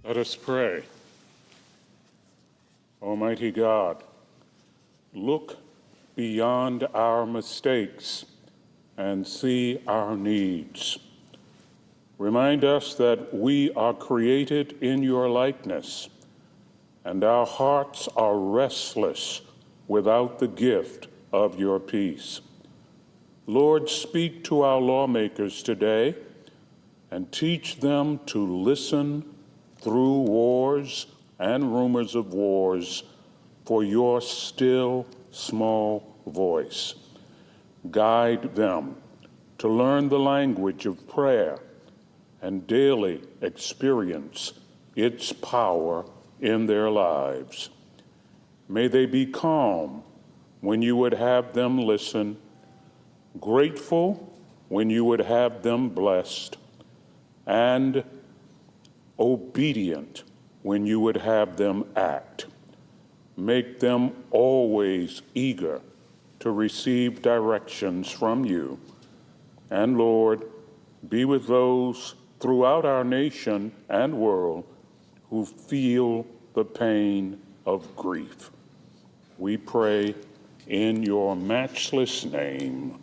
Let us pray. Almighty God, look beyond our mistakes and see our needs. Remind us that we are created in your likeness, and our hearts are restless without the gift of your peace. Lord, speak to our lawmakers today and teach them to listen through wars and rumors of wars for your still small voice. Guide them to learn the language of prayer and daily experience its power in their lives. May they be calm when you would have them listen, grateful when you would have them blessed, and obedient when you would have them act. Make them always eager to receive directions from you. And Lord, be with those throughout our nation and world who feel the pain of grief. We pray in your matchless name.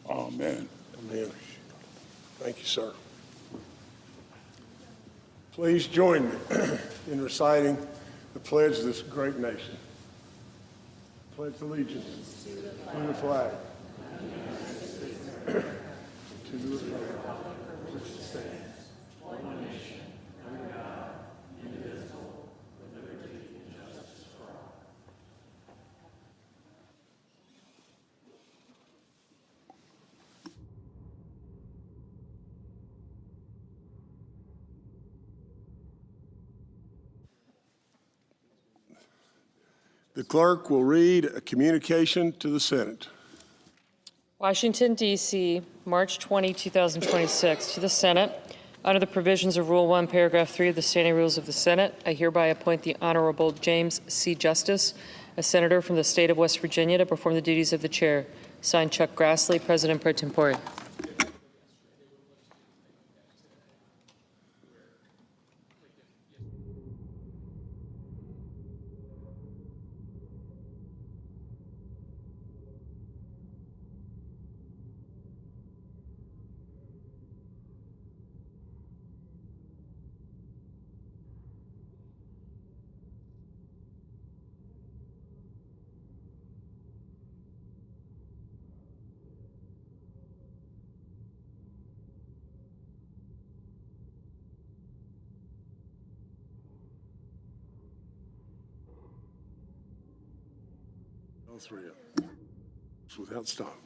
Amen. Amen. Thank you, sir. Please join me in reciting the pledge of this great nation. Pledge allegiance to the flag, to the republic which stands, one nation, under God, indivisible, with liberty and justice for all. The clerk will read a communication to the Senate. Washington, D.C., March 20, 2026. To the Senate, under the provisions of Rule 1, Paragraph 3 of the Standing Rules of the Senate, I hereby appoint the Honorable James C. Justice, a senator from the state of West Virginia, to perform the duties of the chair. Signed, Chuck Grassley, President pro tempore. All three of them, without stop.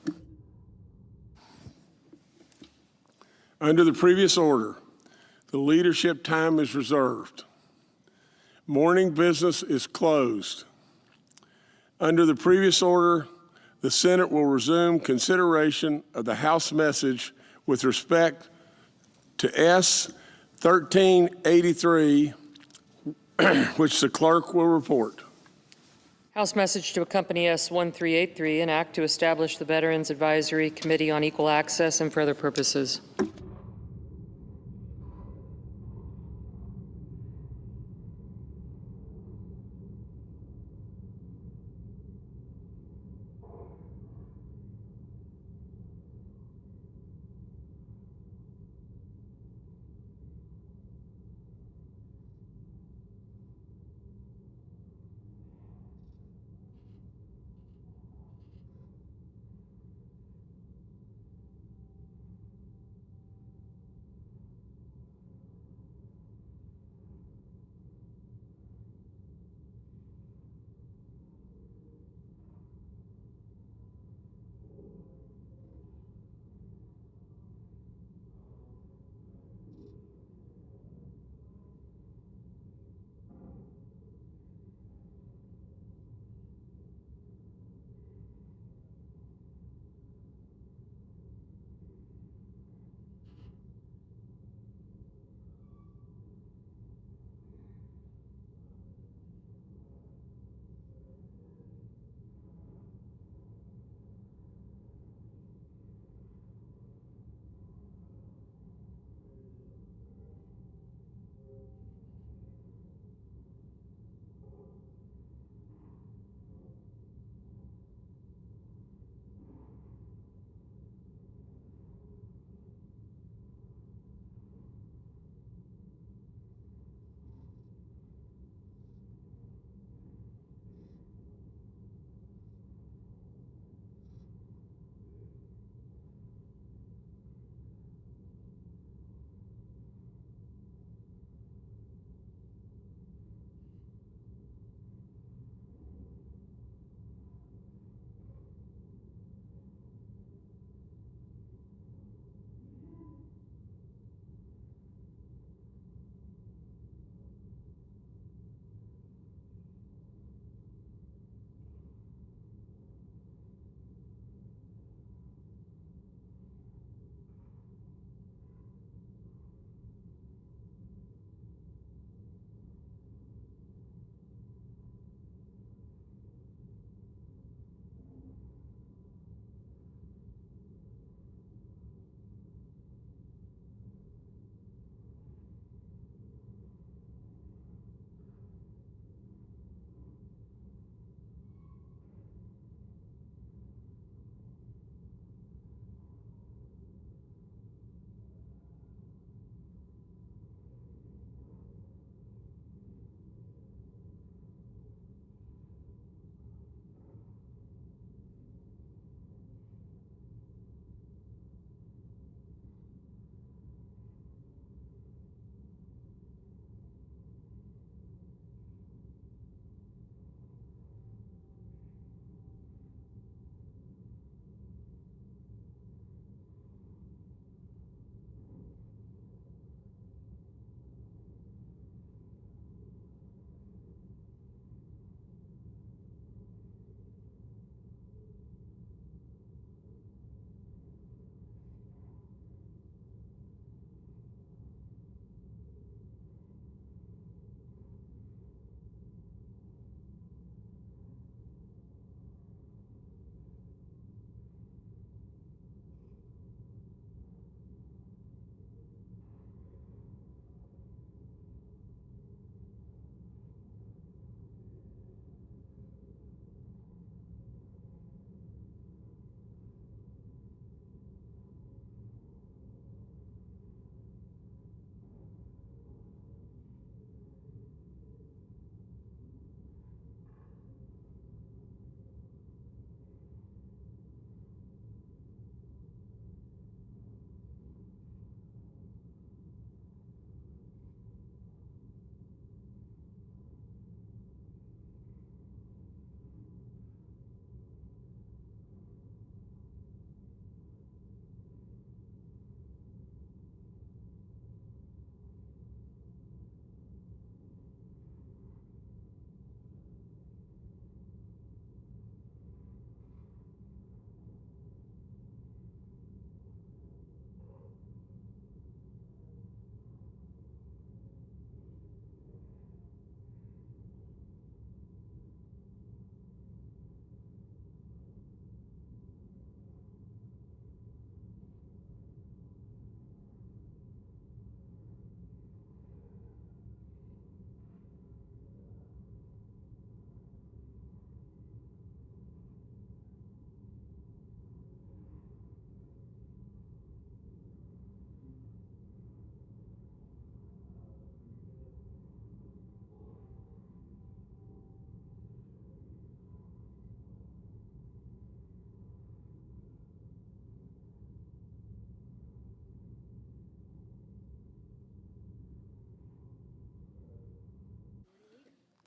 Under the previous order, the leadership time is reserved. Morning business is closed. Under the previous order, the Senate will resume consideration of the House message with respect to S. 1383, which the clerk will report. House message to accompany S. 1383, an act to establish the Veterans Advisory Committee on Equal Access and for other purposes.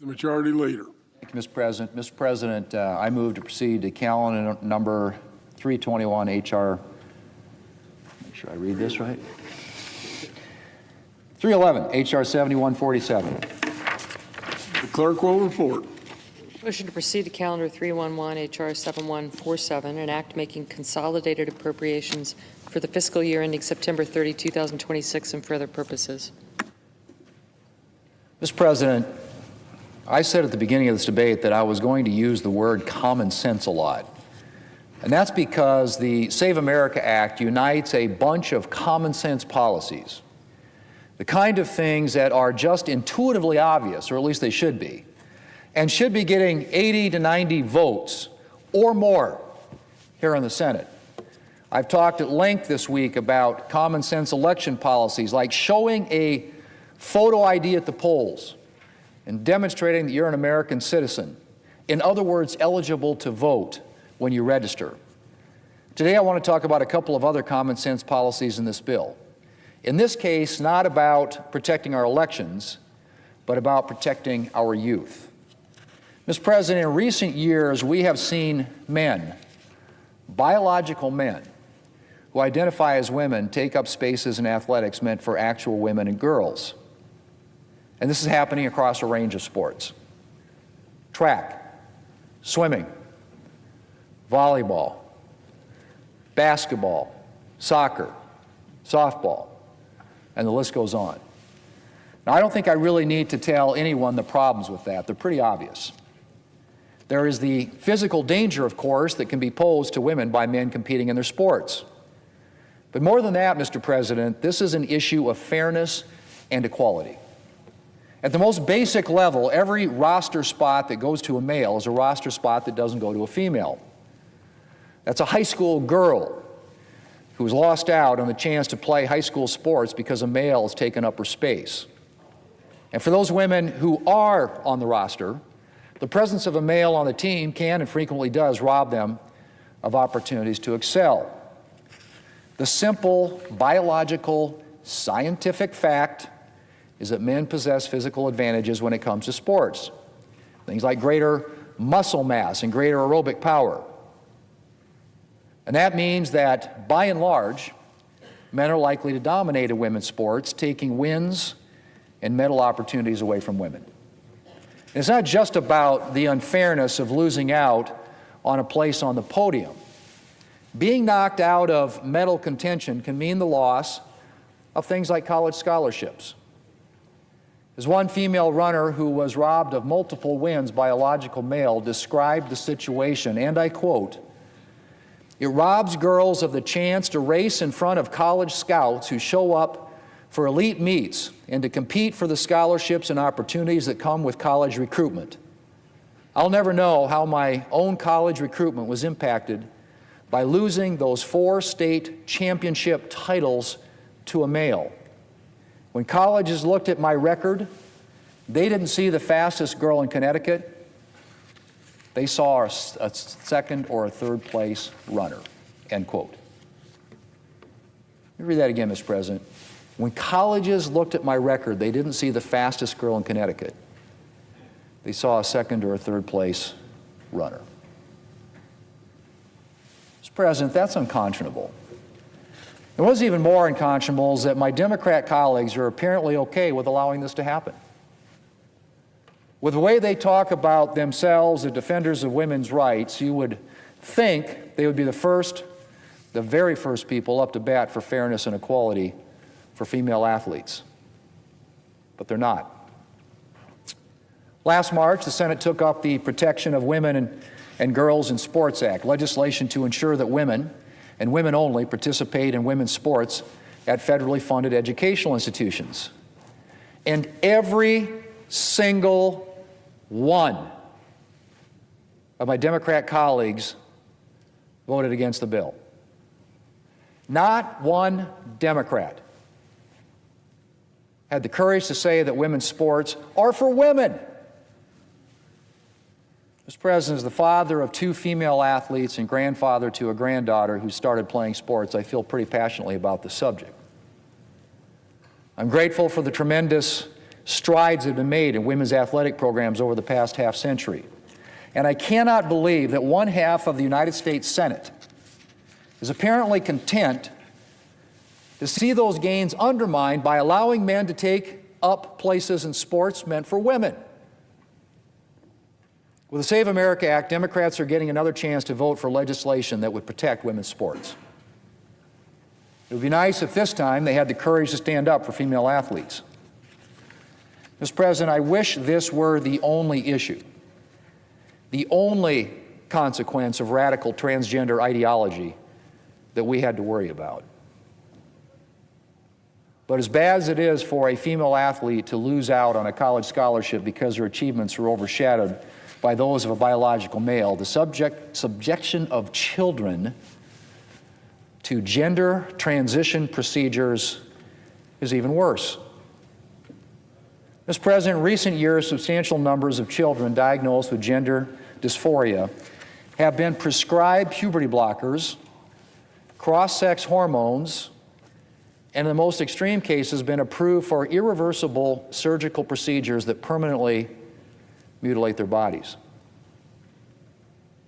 The Majority Leader. Thank you, Mr. President. Mr. President, I move to proceed to calendar number 321 HR. Make sure I read this right. 311 HR 7147. The clerk will report. Motion to proceed to calendar 311 HR 7147, an act making consolidated appropriations for the fiscal year ending September 30, 2026, and for other purposes. Mr. President, I said at the beginning of this debate that I was going to use the word common sense a lot. And that's because the Save America Act unites a bunch of common sense policies, the kind of things that are just intuitively obvious, or at least they should be, and should be getting 80 to 90 votes or more here in the Senate. I've talked at length this week about common sense election policies like showing a photo ID at the polls and demonstrating that you're an American citizen. In other words, eligible to vote when you register. Today I want to talk about a couple of other common sense policies in this bill. In this case, not about protecting our elections, but about protecting our youth. Mr. President, in recent years, we have seen men, biological men, who identify as women take up spaces in athletics meant for actual women and girls. And this is happening across a range of sports. Track, swimming, volleyball, basketball, soccer, softball, and the list goes on. Now, I don't think I really need to tell anyone the problems with that. They're pretty obvious. There is the physical danger, of course, that can be posed to women by men competing in their sports. But more than that, Mr. President, this is an issue of fairness and equality. At the most basic level, every roster spot that goes to a male is a roster spot that doesn't go to a female. That's a high school girl who's lost out on the chance to play high school sports because a male has taken up her space. And for those women who are on the roster, the presence of a male on the team can and frequently does rob them of opportunities to excel. The simple, biological, scientific fact is that men possess physical advantages when it comes to sports. Things like greater muscle mass and greater aerobic power. And that means that, by and large, men are likely to dominate in women's sports, taking wins and medal opportunities away from women. And it's not just about the unfairness of losing out on a place on the podium. Being knocked out of medal contention can mean the loss of things like college scholarships. As one female runner who was robbed of multiple wins by a logical male described the situation, and I quote, "It robs girls of the chance to race in front of college scouts who show up for elite meets and to compete for the scholarships and opportunities that come with college recruitment. I'll never know how my own college recruitment was impacted by losing those 4 state championship titles to a male. When colleges looked at my record, they didn't see the fastest girl in Connecticut. They saw a second or a third place runner," end quote. Let me read that again, Mr. President. When colleges looked at my record, they didn't see the fastest girl in Connecticut. They saw a second or a third place runner. Mr. President, that's unconscionable. And what's even more unconscionable is that my Democrat colleagues are apparently okay with allowing this to happen. With the way they talk about themselves as defenders of women's rights, you would think they would be the very first people up to bat for fairness and equality for female athletes. But they're not. Last March, the Senate took up the Protection of Women and Girls in Sports Act, legislation to ensure that women, and women only, participate in women's sports at federally funded educational institutions. And every single one of my Democrat colleagues voted against the bill. Not one Democrat had the courage to say that women's sports are for women. Mr. President, as the father of 2 female athletes and grandfather to a granddaughter who started playing sports, I feel pretty passionately about the subject. I'm grateful for the tremendous strides that have been made in women's athletic programs over the past half century. And I cannot believe that one half of the United States Senate is apparently content to see those gains undermined by allowing men to take up places in sports meant for women. With the Save America Act, Democrats are getting another chance to vote for legislation that would protect women's sports. It would be nice if this time they had the courage to stand up for female athletes. Mr. President, I wish this were the only issue, the only consequence of radical transgender ideology that we had to worry about. But as bad as it is for a female athlete to lose out on a college scholarship because her achievements are overshadowed by those of a biological male, the subjection of children to gender transition procedures is even worse. Mr. President, in recent years, substantial numbers of children diagnosed with gender dysphoria have been prescribed puberty blockers, cross-sex hormones, and in the most extreme cases, been approved for irreversible surgical procedures that permanently mutilate their bodies.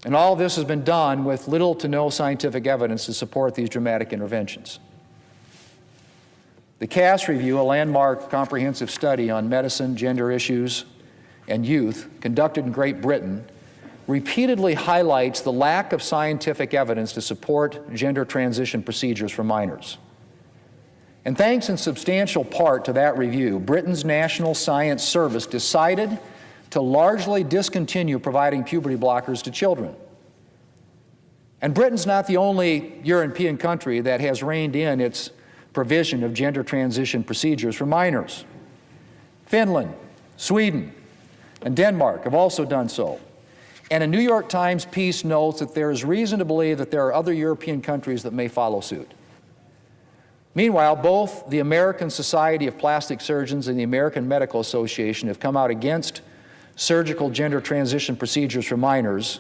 And all of this has been done with little to no scientific evidence to support these dramatic interventions. The Cass Review, a landmark comprehensive study on medicine, gender issues, and youth, conducted in Great Britain, repeatedly highlights the lack of scientific evidence to support gender transition procedures for minors. And thanks in substantial part to that review, Britain's National Science Service decided to largely discontinue providing puberty blockers to children. And Britain's not the only European country that has reined in its provision of gender transition procedures for minors. Finland, Sweden, and Denmark have also done so. And a New York Times piece notes that there is reason to believe that there are other European countries that may follow suit. Meanwhile, both the American Society of Plastic Surgeons and the American Medical Association have come out against surgical gender transition procedures for minors,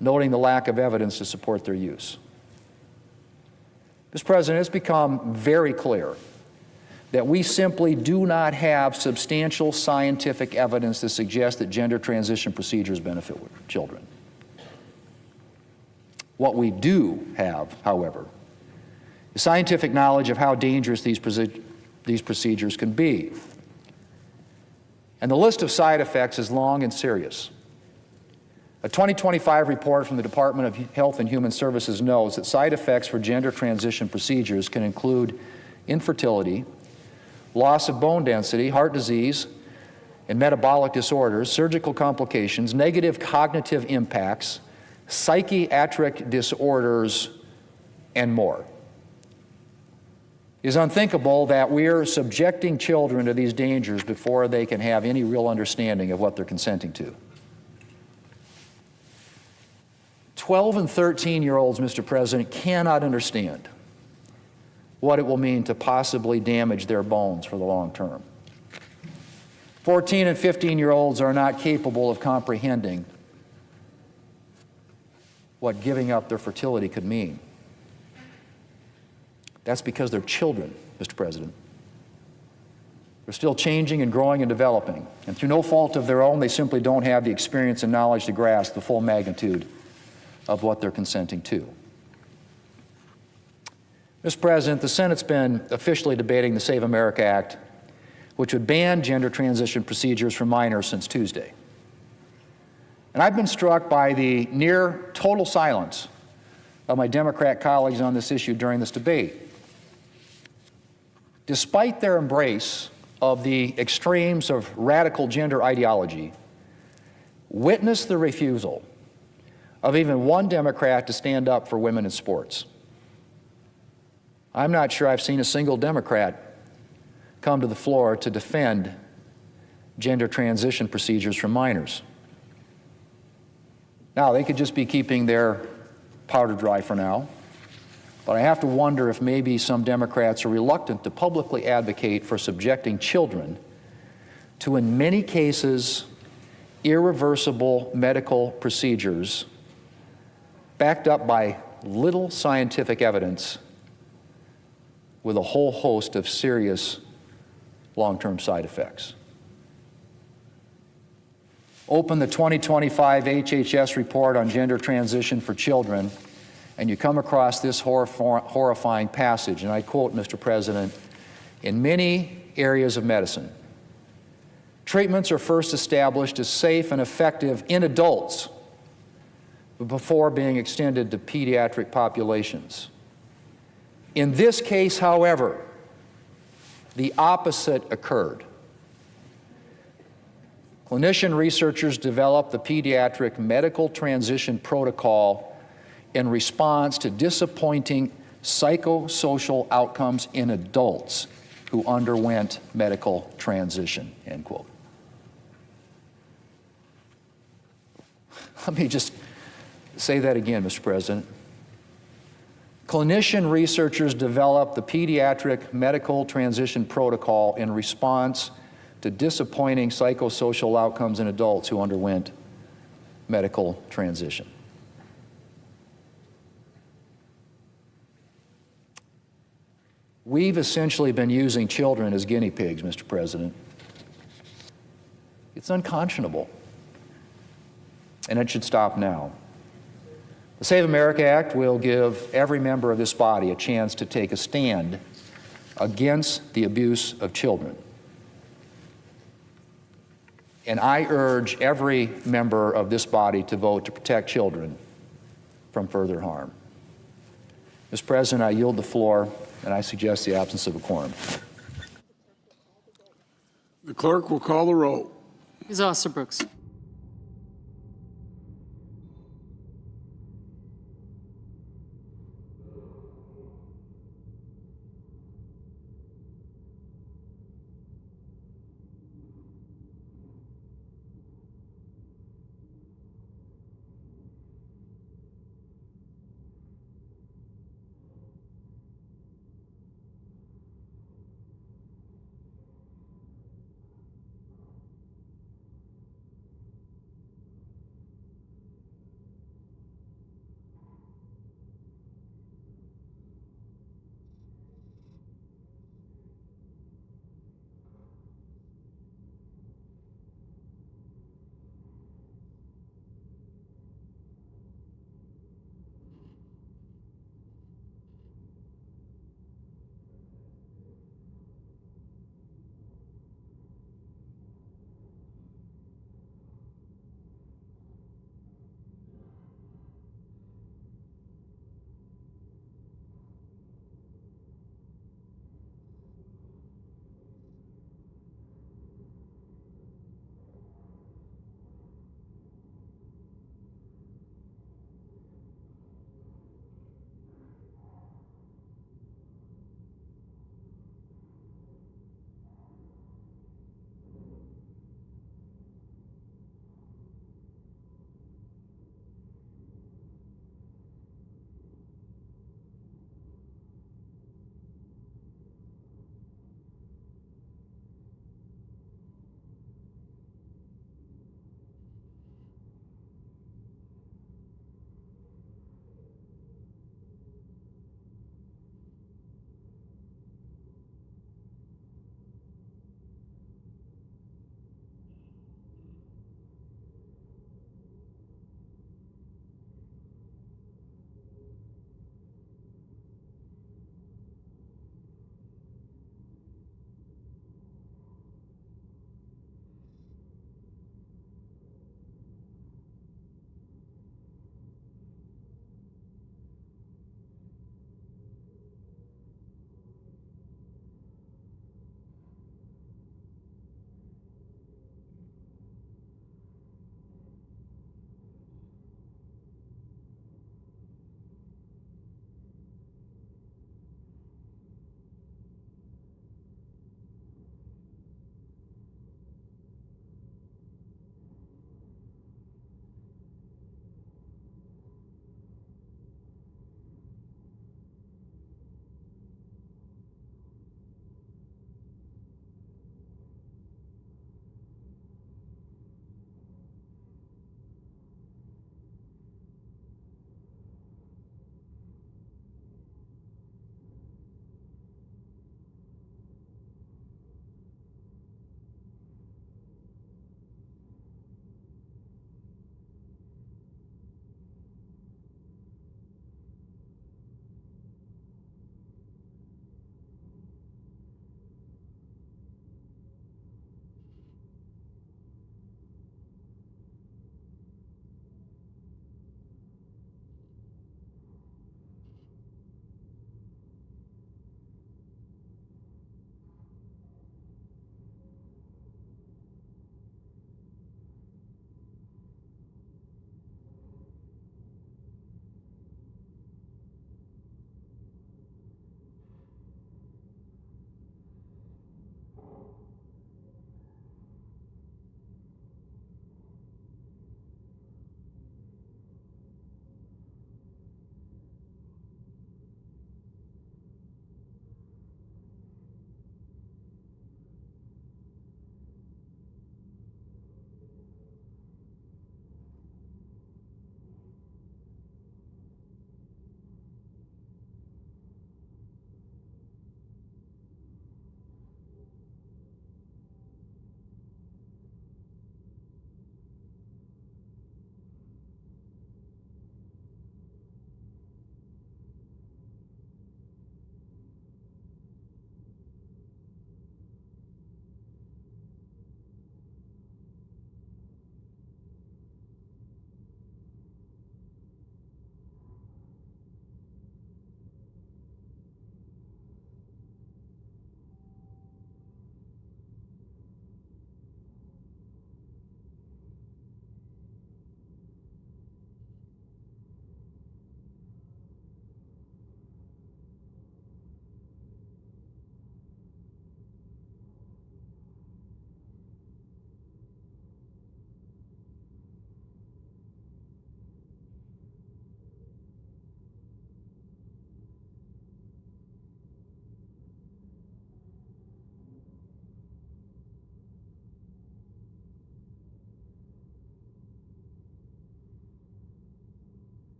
noting the lack of evidence to support their use. Mr. President, it's become very clear that we simply do not have substantial scientific evidence to suggest that gender transition procedures benefit children. What we do have, however, is scientific knowledge of how dangerous these procedures can be. And the list of side effects is long and serious. A 2025 report from the Department of Health and Human Services notes that side effects for gender transition procedures can include infertility, loss of bone density, heart disease, and metabolic disorders, surgical complications, negative cognitive impacts, psychiatric disorders, and more. It is unthinkable that we're subjecting children to these dangers before they can have any real understanding of what they're consenting to. 12 and 13-year-olds, Mr. President, cannot understand what it will mean to possibly damage their bones for the long term. 14 and 15-year-olds are not capable of comprehending what giving up their fertility could mean. That's because they're children, Mr. President. They're still changing and growing and developing. And through no fault of their own, they simply don't have the experience and knowledge to grasp the full magnitude of what they're consenting to. Mr. President, the Senate's been officially debating the Save America Act, which would ban gender transition procedures for minors since Tuesday. And I've been struck by the near total silence of my Democrat colleagues on this issue during this debate. Despite their embrace of the extremes of radical gender ideology, witness the refusal of even one Democrat to stand up for women in sports. I'm not sure I've seen a single Democrat come to the floor to defend gender transition procedures for minors. Now, they could just be keeping their powder dry for now, but I have to wonder if maybe some Democrats are reluctant to publicly advocate for subjecting children to, in many cases, irreversible medical procedures backed up by little scientific evidence with a whole host of serious long-term side effects. Open the 2025 HHS report on gender transition for children, and you come across this horrifying passage, and I quote, Mr. President, "In many areas of medicine, treatments are first established as safe and effective in adults before being extended to pediatric populations. In this case, however, the opposite occurred. Clinician researchers developed the pediatric medical transition protocol in response to disappointing psychosocial outcomes in adults who underwent medical transition," end quote. Let me just say that again, Mr. President. Clinician researchers developed the pediatric medical transition protocol in response to disappointing psychosocial outcomes in adults who underwent medical transition. We've essentially been using children as guinea pigs, Mr. President. It's unconscionable, and it should stop now. The Save America Act will give every member of this body a chance to take a stand against the abuse of children. And I urge every member of this body to vote to protect children from further harm. Mr. President, I yield the floor, and I suggest the absence of a quorum. The clerk will call the roll. Ms. Osterbrooks.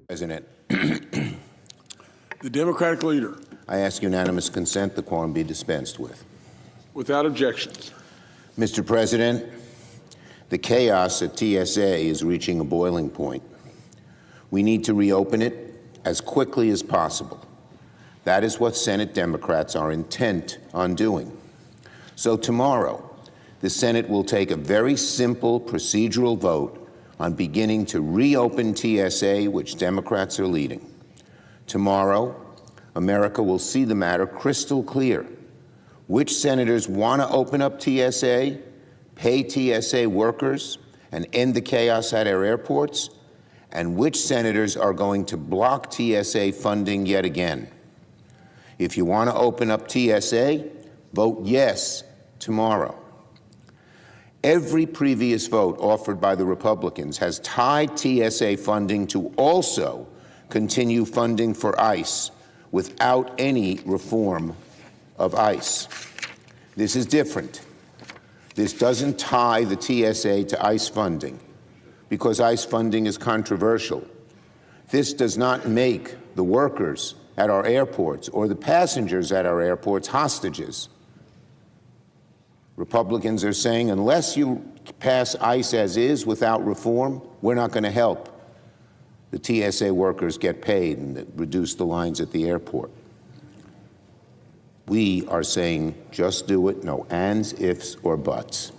President, The Democratic leader, I ask unanimous consent the quorum be dispensed with. without objections. Mr. President, the chaos at TSA is reaching a boiling point. We need to reopen it as quickly as possible. That is what Senate Democrats are intent on doing. So tomorrow, the Senate will take a very simple procedural vote on beginning to reopen TSA, which Democrats are leading. Tomorrow, America will see the matter crystal clear. Which senators want to open up TSA, pay TSA workers, and end the chaos at our airports, and which senators are going to block TSA funding yet again. If you want to open up TSA, vote yes tomorrow. Every previous vote offered by the Republicans has tied TSA funding to also continue funding for ICE without any reform of ICE. This is different. This doesn't tie the TSA to ICE funding, because ICE funding is controversial. This does not make the workers at our airports or the passengers at our airports hostages. Republicans are saying, unless you pass ICE as is without reform, we're not going to help the TSA workers get paid and reduce the lines at the airport. We are saying, just do it, no ands, ifs, or buts.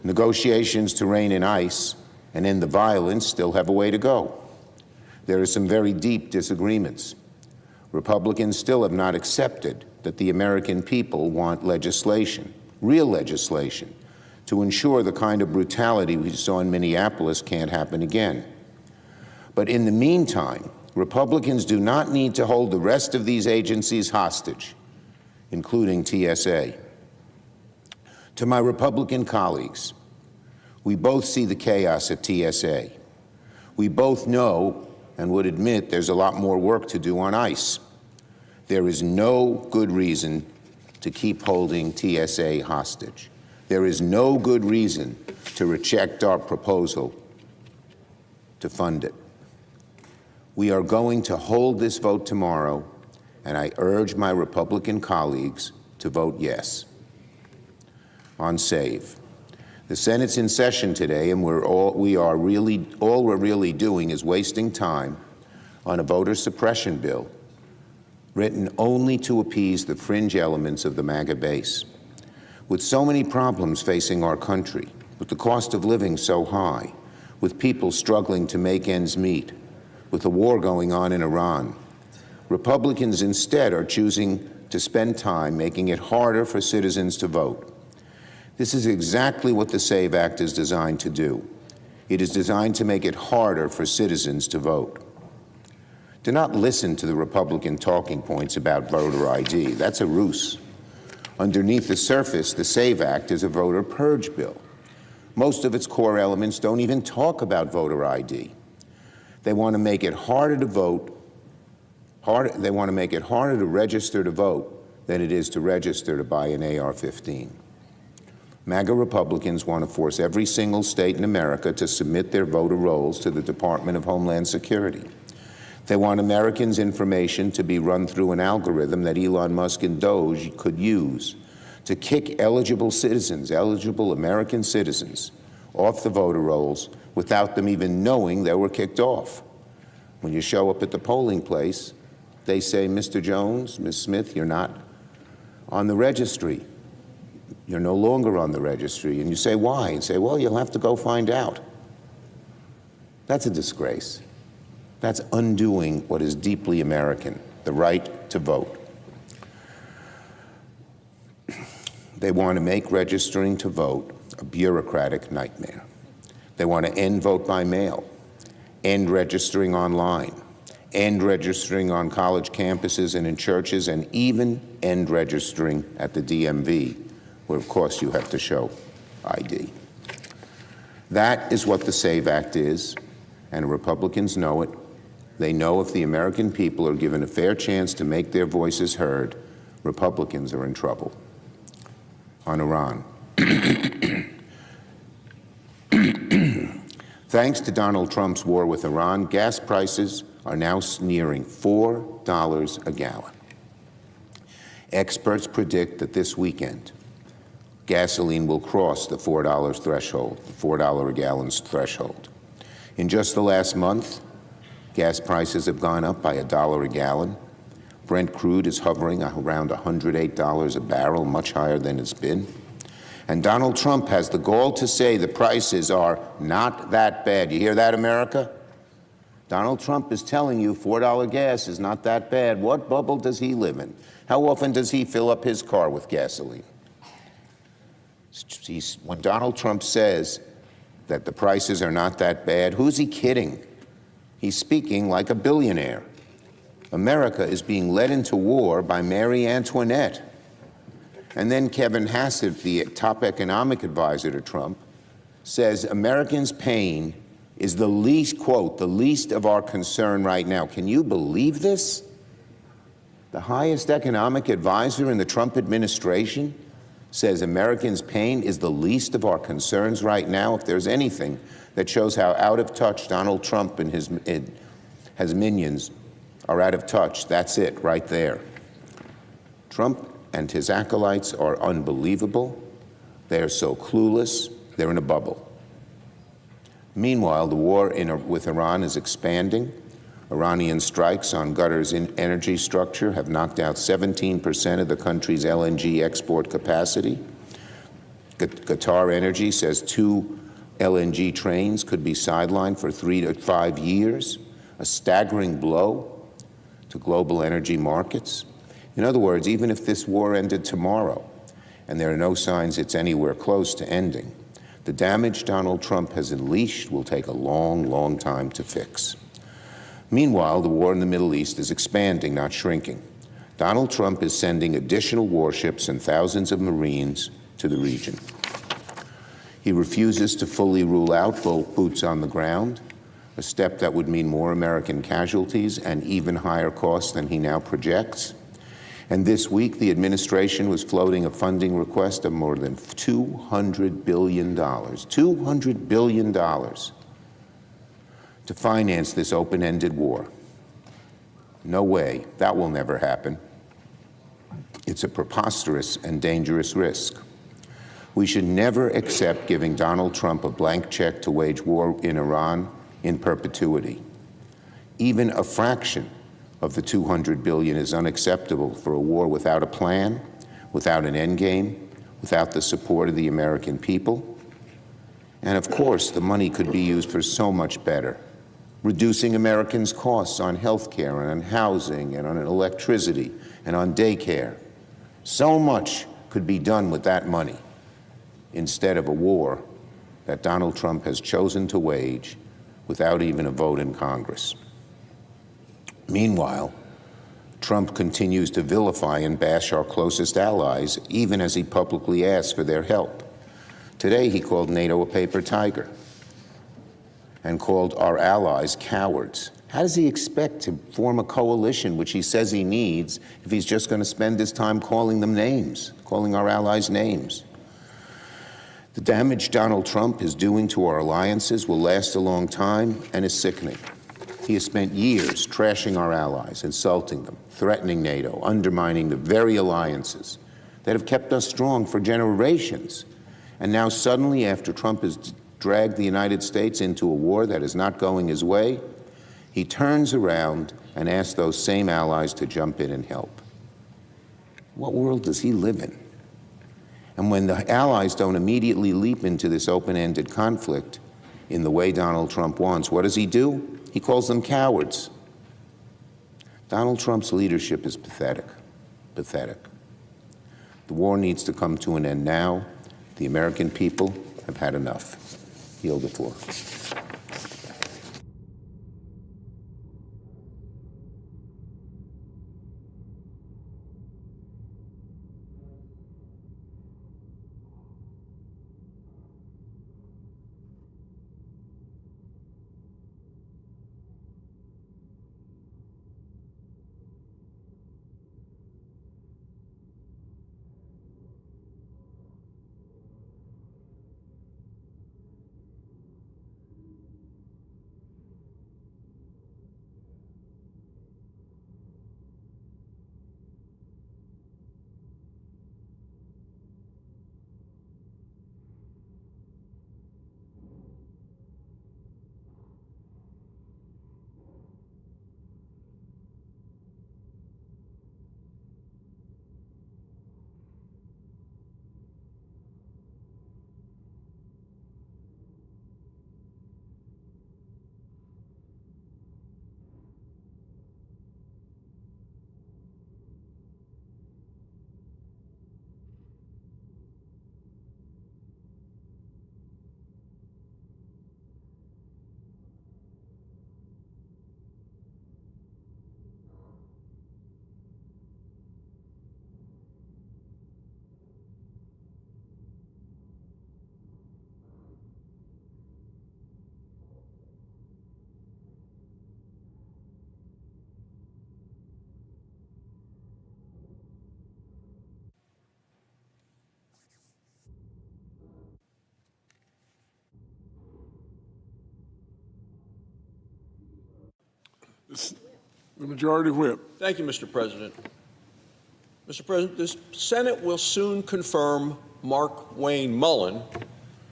Negotiations to rein in ICE and end the violence still have a way to go. There are some very deep disagreements. Republicans still have not accepted that the American people want legislation, real legislation, to ensure the kind of brutality we saw in Minneapolis can't happen again. But in the meantime, Republicans do not need to hold the rest of these agencies hostage, including TSA. To my Republican colleagues, we both see the chaos at TSA. We both know and would admit there's a lot more work to do on ICE. There is no good reason to keep holding TSA hostage. There is no good reason to reject our proposal to fund it. We are going to hold this vote tomorrow, and I urge my Republican colleagues to vote yes. On SAVE. The Senate's in session today, and all we're really doing is wasting time on a voter suppression bill written only to appease the fringe elements of the MAGA base. With so many problems facing our country, with the cost of living so high, with people struggling to make ends meet, with the war going on in Iran, Republicans instead are choosing to spend time making it harder for citizens to vote. This is exactly what the SAVE Act is designed to do. It is designed to make it harder for citizens to vote. Do not listen to the Republican talking points about voter ID. That's a ruse. Underneath the surface, the SAVE Act is a voter purge bill. Most of its core elements don't even talk about voter ID. They want to make it harder to vote. They want to make it harder to register to vote than it is to register to buy an AR-15. MAGA Republicans want to force every single state in America to submit their voter rolls to the Department of Homeland Security. They want Americans' information to be run through an algorithm that Elon Musk and Doge could use to kick eligible citizens, eligible American citizens, off the voter rolls without them even knowing they were kicked off. When you show up at the polling place, they say, Mr. Jones, Ms. Smith, you're not on the registry. You're no longer on the registry. And you say, why? And say, well, you'll have to go find out. That's a disgrace. That's undoing what is deeply American, the right to vote. They want to make registering to vote a bureaucratic nightmare. They want to end vote by mail, end registering online, end registering on college campuses and in churches, and even end registering at the DMV, where, of course, you have to show ID. That is what the SAVE Act is, and Republicans know it. They know if the American people are given a fair chance to make their voices heard, Republicans are in trouble. On Iran. Thanks to Donald Trump's war with Iran, gas prices are now nearing $4 a gallon. Experts predict that this weekend, gasoline will cross the $4 threshold, the $4 a gallon threshold. In just the last month, gas prices have gone up by $1 a gallon. Brent crude is hovering around $108 a barrel, much higher than it's been. And Donald Trump has the gall to say the prices are not that bad. You hear that, America? Donald Trump is telling you $4 gas is not that bad. What bubble does he live in? How often does he fill up his car with gasoline? When Donald Trump says that the prices are not that bad, who's he kidding? He's speaking like a billionaire. America is being led into war by Marie Antoinette. And then Kevin Hassett, the top economic advisor to Trump, says Americans' pain is the least, quote, the least of our concern right now. Can you believe this? The highest economic advisor in the Trump administration says Americans' pain is the least of our concerns right now. If there's anything that shows how out of touch Donald Trump and his minions are out of touch, that's it right there. Trump and his acolytes are unbelievable. They are so clueless, they're in a bubble. Meanwhile, the war with Iran is expanding. Iranian strikes on Qatar's energy structure have knocked out 17% of the country's LNG export capacity. Qatar Energy says 2 LNG trains could be sidelined for 3 to 5 years, a staggering blow to global energy markets. In other words, even if this war ended tomorrow, and there are no signs it's anywhere close to ending, the damage Donald Trump has unleashed will take a long, long time to fix. Meanwhile, the war in the Middle East is expanding, not shrinking. Donald Trump is sending additional warships and thousands of Marines to the region. He refuses to fully rule out boots on the ground, a step that would mean more American casualties and even higher costs than he now projects. And this week, the administration was floating a funding request of more than $200 billion. $200 billion. To finance this open-ended war. No way, that will never happen. It's a preposterous and dangerous risk. We should never accept giving Donald Trump a blank check to wage war in Iran in perpetuity. Even a fraction of the $200 billion is unacceptable for a war without a plan, without an endgame, without the support of the American people. And of course, the money could be used for so much better. Reducing Americans' costs on health care and on housing and on electricity and on daycare. So much could be done with that money instead of a war that Donald Trump has chosen to wage without even a vote in Congress. Meanwhile, Trump continues to vilify and bash our closest allies, even as he publicly asks for their help. Today, he called NATO a paper tiger and called our allies cowards. How does he expect to form a coalition, which he says he needs, if he's just going to spend his time calling them names, calling our allies names? The damage Donald Trump is doing to our alliances will last a long time and is sickening. He has spent years trashing our allies, insulting them, threatening NATO, undermining the very alliances that have kept us strong for generations. And now suddenly, after Trump has dragged the United States into a war that is not going his way, he turns around and asks those same allies to jump in and help. What world does he live in? And when the allies don't immediately leap into this open-ended conflict in the way Donald Trump wants, what does he do? He calls them cowards. Donald Trump's leadership is pathetic. Pathetic. The war needs to come to an end now. The American people have had enough. Yield the floor. The Majority Whip. Thank you, Mr. President. Mr. President, the Senate will soon confirm Mark Wayne Mullen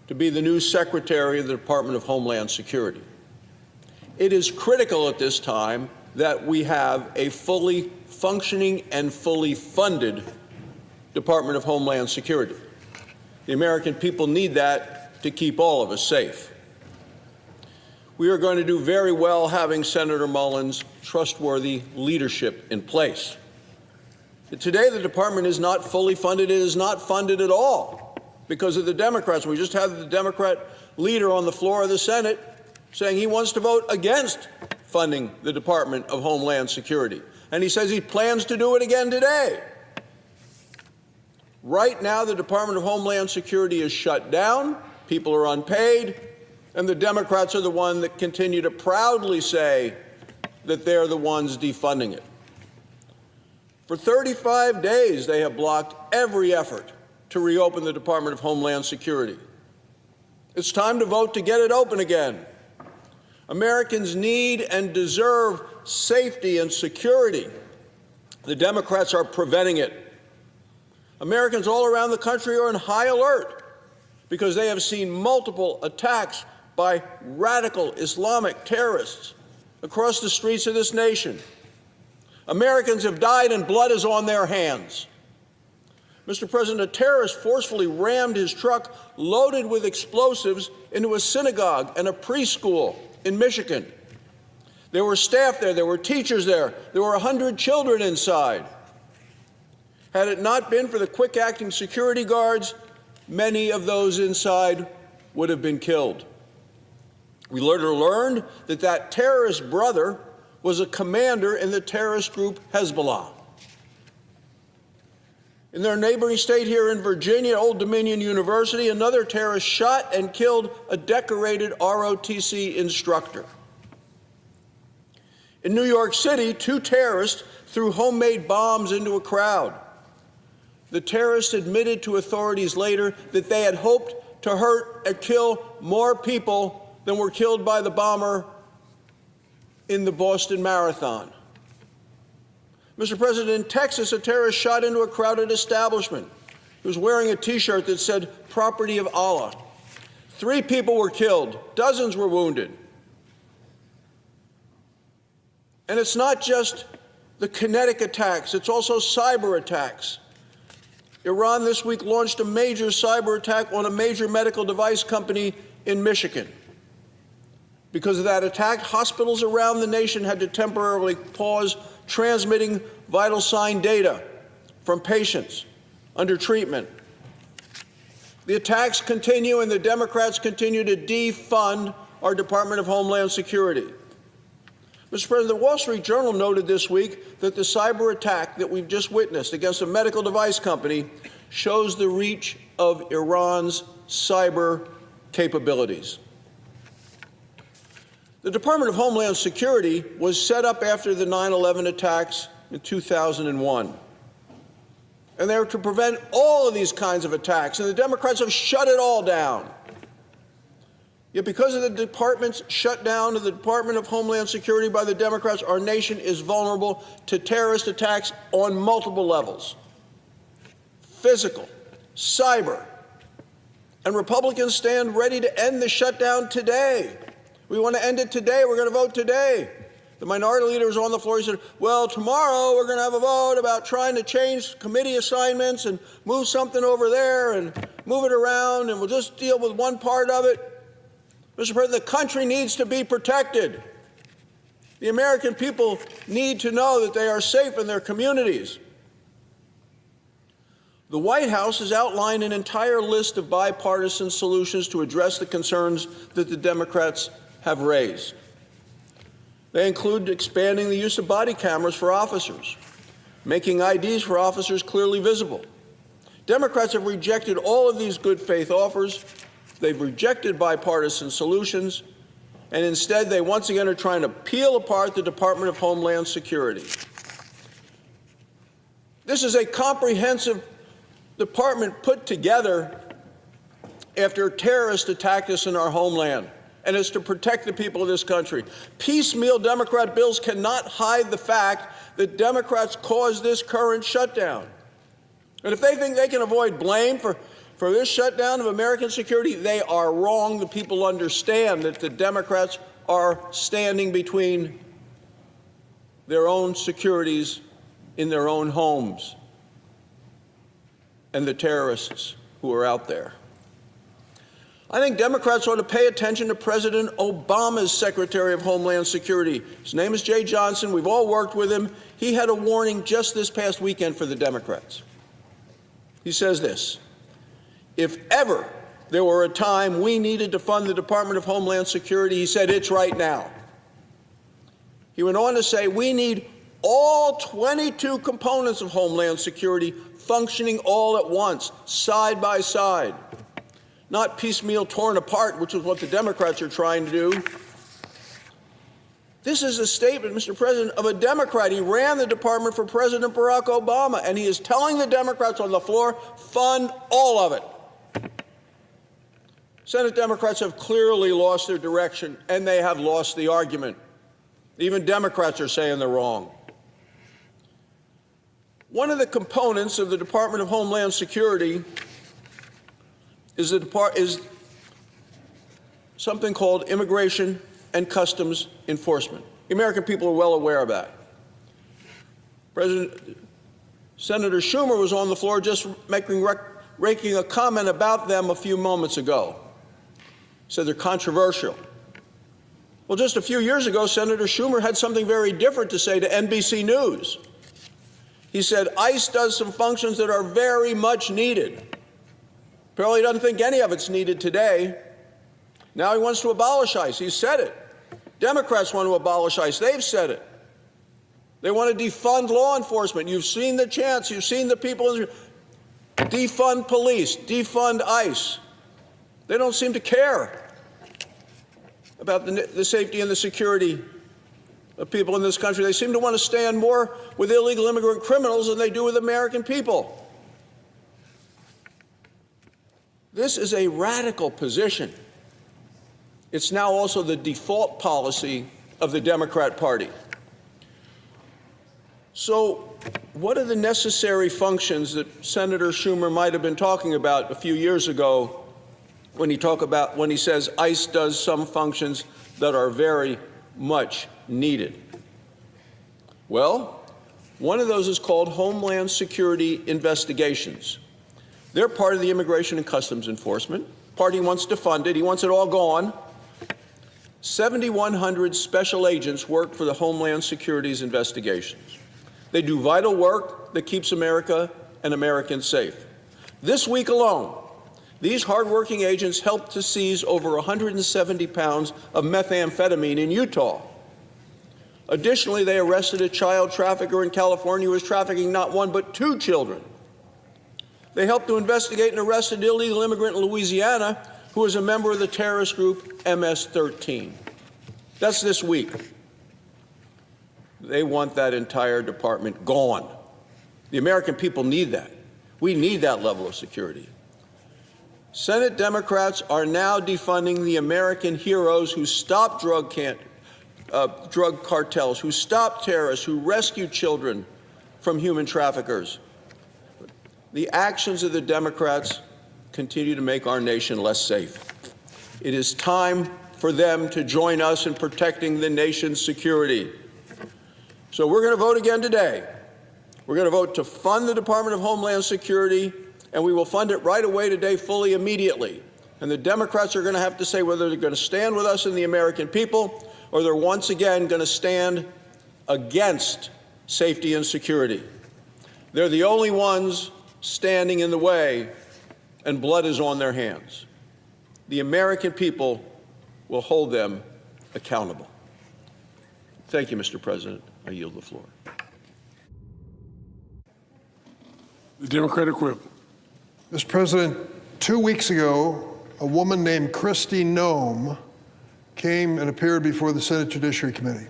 to be the new Secretary of the Department of Homeland Security. It is critical at this time that we have a fully functioning and fully funded Department of Homeland Security. The American people need that to keep all of us safe. We are going to do very well having Senator Mullen's trustworthy leadership in place. But today, the department is not fully funded. It is not funded at all because of the Democrats. We just had the Democrat leader on the floor of the Senate saying he wants to vote against funding the Department of Homeland Security. And he says he plans to do it again today. Right now, the Department of Homeland Security is shut down. People are unpaid. And the Democrats are the ones that continue to proudly say that they're the ones defunding it. For 35 days, they have blocked every effort to reopen the Department of Homeland Security. It's time to vote to get it open again. Americans need and deserve safety and security. The Democrats are preventing it. Americans all around the country are on high alert because they have seen multiple attacks by radical Islamic terrorists across the streets of this nation. Americans have died and blood is on their hands. Mr. President, a terrorist forcefully rammed his truck loaded with explosives into a synagogue and a preschool in Michigan. There were staff there, there were teachers there, there were 100 children inside. Had it not been for the quick-acting security guards, many of those inside would have been killed. We later learned that that terrorist brother was a commander in the terrorist group Hezbollah. In their neighboring state here in Virginia, Old Dominion University, another terrorist shot and killed a decorated ROTC instructor. In New York City, 2 terrorists threw homemade bombs into a crowd. The terrorists admitted to authorities later that they had hoped to hurt and kill more people than were killed by the bomber in the Boston Marathon. Mr. President, in Texas, a terrorist shot into a crowded establishment. He was wearing a T-shirt that said, "Property of Allah." 3 people were killed. Dozens were wounded. And it's not just the kinetic attacks. It's also cyber attacks. Iran this week launched a major cyber attack on a major medical device company in Michigan. Because of that attack, hospitals around the nation had to temporarily pause transmitting vital sign data from patients under treatment. The attacks continue, and the Democrats continue to defund our Department of Homeland Security. Mr. President, the Wall Street Journal noted this week that the cyber attack that we've just witnessed against a medical device company shows the reach of Iran's cyber capabilities. The Department of Homeland Security was set up after the 9/11 attacks in 2001. And they were to prevent all of these kinds of attacks, and the Democrats have shut it all down. Yet because of the department's shutdown of the Department of Homeland Security by the Democrats, our nation is vulnerable to terrorist attacks on multiple levels: physical, cyber. And Republicans stand ready to end the shutdown today. We want to end it today. We're going to vote today. The minority leader was on the floor. He said, well, tomorrow we're going to have a vote about trying to change committee assignments and move something over there and move it around, and we'll just deal with one part of it. Mr. President, the country needs to be protected. The American people need to know that they are safe in their communities. The White House has outlined an entire list of bipartisan solutions to address the concerns that the Democrats have raised. They include expanding the use of body cameras for officers, making IDs for officers clearly visible. Democrats have rejected all of these good faith offers. They've rejected bipartisan solutions, and instead they once again are trying to peel apart the Department of Homeland Security. This is a comprehensive department put together after terrorists attacked us in our homeland, and it's to protect the people of this country. Piecemeal Democrat bills cannot hide the fact that Democrats caused this current shutdown. And if they think they can avoid blame for this shutdown of American security, they are wrong. The people understand that the Democrats are standing between their own securities in their own homes and the terrorists who are out there. I think Democrats ought to pay attention to President Obama's Secretary of Homeland Security. His name is Jay Johnson. We've all worked with him. He had a warning just this past weekend for the Democrats. He says this: if ever there were a time we needed to fund the Department of Homeland Security, he said, it's right now. He went on to say, we need all 22 components of Homeland Security functioning all at once, side by side, not piecemeal torn apart, which is what the Democrats are trying to do. This is a statement, Mr. President, of a Democrat. He ran the department for President Barack Obama, and he is telling the Democrats on the floor, fund all of it. Senate Democrats have clearly lost their direction, and they have lost the argument. Even Democrats are saying they're wrong. One of the components of the Department of Homeland Security is something called Immigration and Customs Enforcement. The American people are well aware of that. Senator Schumer was on the floor just making a comment about them a few moments ago. He said they're controversial. Well, just a few years ago, Senator Schumer had something very different to say to NBC News. He said, ICE does some functions that are very much needed. Apparently he doesn't think any of it's needed today. Now he wants to abolish ICE. He said it. Democrats want to abolish ICE. They've said it. They want to defund law enforcement. You've seen the chants. You've seen the people. Defund police. Defund ICE. They don't seem to care about the safety and the security of people in this country. They seem to want to stand more with illegal immigrant criminals than they do with American people. This is a radical position. It's now also the default policy of the Democrat Party. So what are the necessary functions that Senator Schumer might have been talking about a few years ago when he says ICE does some functions that are very much needed? Well, one of those is called Homeland Security investigations. They're part of the Immigration and Customs Enforcement. Party wants to fund it. He wants it all gone. 7,100 special agents work for the Homeland Security's investigations. They do vital work that keeps America and Americans safe. This week alone, these hardworking agents helped to seize over 170 pounds of methamphetamine in Utah. Additionally, they arrested a child trafficker in California who was trafficking not one but two children. They helped to investigate and arrest an illegal immigrant in Louisiana who was a member of the terrorist group MS-13. That's this week. They want that entire department gone. The American people need that. We need that level of security. Senate Democrats are now defunding the American heroes who stopped drug cartels, who stopped terrorists, who rescued children from human traffickers. The actions of the Democrats continue to make our nation less safe. It is time for them to join us in protecting the nation's security. So we're going to vote again today. We're going to vote to fund the Department of Homeland Security, and we will fund it right away today, fully, immediately. And the Democrats are going to have to say whether they're going to stand with us and the American people, or they're once again going to stand against safety and security. They're the only ones standing in the way, and blood is on their hands. The American people will hold them accountable. Thank you, Mr. President. I yield the floor. The Democratic whip. Mr. President, 2 weeks ago, a woman named Kristi Noem came and appeared before the Senate Judiciary Committee.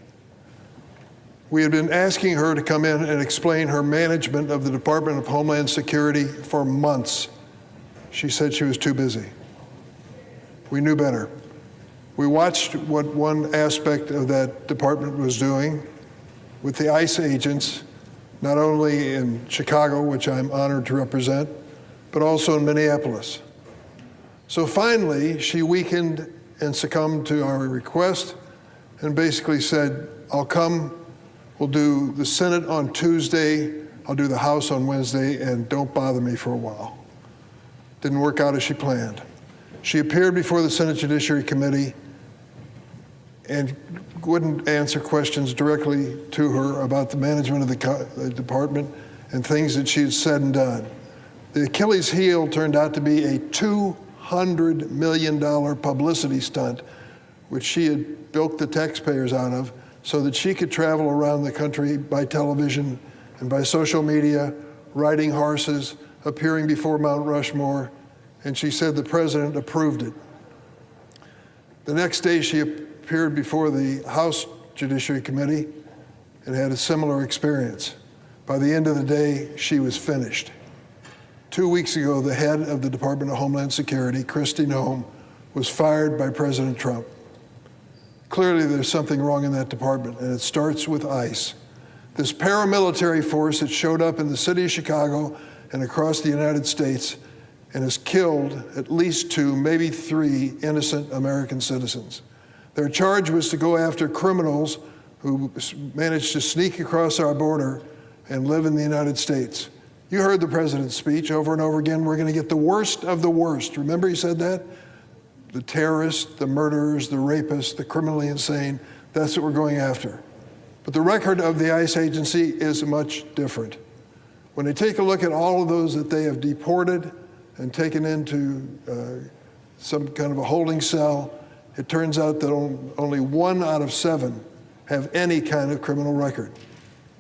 We had been asking her to come in and explain her management of the Department of Homeland Security for months. She said she was too busy. We knew better. We watched what one aspect of that department was doing with the ICE agents, not only in Chicago, which I'm honored to represent, but also in Minneapolis. So finally, she weakened and succumbed to our request and basically said, I'll come, we'll do the Senate on Tuesday, I'll do the House on Wednesday, and don't bother me for a while. Didn't work out as she planned. She appeared before the Senate Judiciary Committee and wouldn't answer questions directly to her about the management of the department and things that she had said and done. The Achilles heel turned out to be a $200 million publicity stunt, which she had bilked the taxpayers out of so that she could travel around the country by television and by social media, riding horses, appearing before Mount Rushmore, and she said the president approved it. The next day she appeared before the House Judiciary Committee and had a similar experience. By the end of the day, she was finished. 2 weeks ago, the head of the Department of Homeland Security, Kristi Noem, was fired by President Trump. Clearly, there's something wrong in that department, and it starts with ICE. This paramilitary force that showed up in the city of Chicago and across the United States and has killed at least 2, maybe 3 innocent American citizens. Their charge was to go after criminals who managed to sneak across our border and live in the United States. You heard the president's speech over and over again. We're going to get the worst of the worst. Remember he said that? The terrorists, the murderers, the rapists, the criminally insane. That's what we're going after. But the record of the ICE agency is much different. When they take a look at all of those that they have deported and taken into some kind of a holding cell, it turns out that only 1 out of 7 have any kind of criminal record.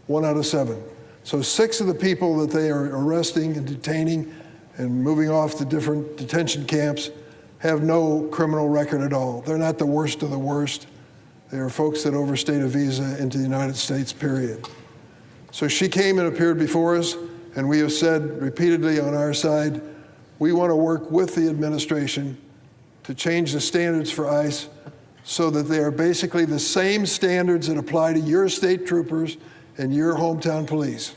1 out of 7. So 6 of the people that they are arresting and detaining and moving off to different detention camps have no criminal record at all. They're not the worst of the worst. They are folks that overstayed a visa into the United States, period. So she came and appeared before us, and we have said repeatedly on our side, we want to work with the administration to change the standards for ICE so that they are basically the same standards that apply to your state troopers and your hometown police.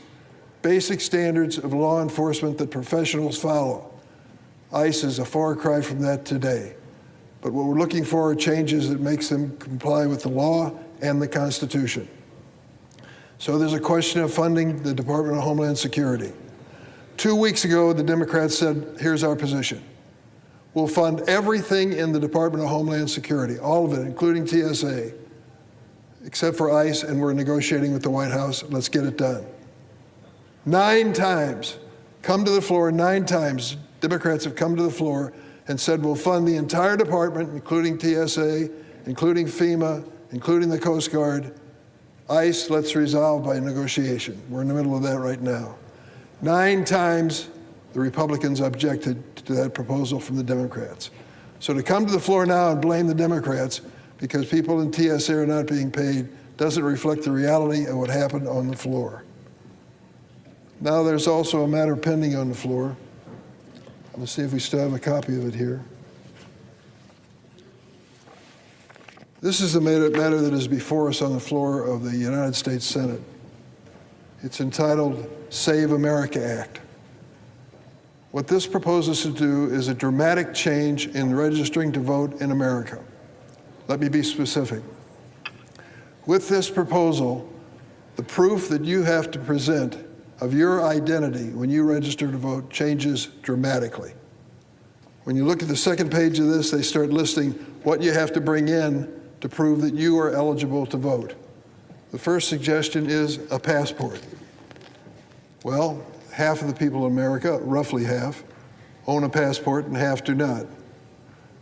Basic standards of law enforcement that professionals follow. ICE is a far cry from that today. But what we're looking for are changes that makes them comply with the law and the Constitution. So there's a question of funding the Department of Homeland Security. 2 weeks ago, the Democrats said, here's our position. We'll fund everything in the Department of Homeland Security, all of it, including TSA, except for ICE, and we're negotiating with the White House. Let's get it done. 9 times, come to the floor 9 times, Democrats have come to the floor and said we'll fund the entire department, including TSA, including FEMA, including the Coast Guard. ICE, let's resolve by negotiation. We're in the middle of that right now. 9 times, the Republicans objected to that proposal from the Democrats. So to come to the floor now and blame the Democrats because people in TSA are not being paid doesn't reflect the reality of what happened on the floor. Now there's also a matter pending on the floor. Let's see if we still have a copy of it here. This is the matter that is before us on the floor of the United States Senate. It's entitled Save America Act. What this proposes to do is a dramatic change in registering to vote in America. Let me be specific. With this proposal, the proof that you have to present of your identity when you register to vote changes dramatically. When you look at the second page of this, they start listing what you have to bring in to prove that you are eligible to vote. The first suggestion is a passport. Well, half of the people in America, roughly half, own a passport and half do not.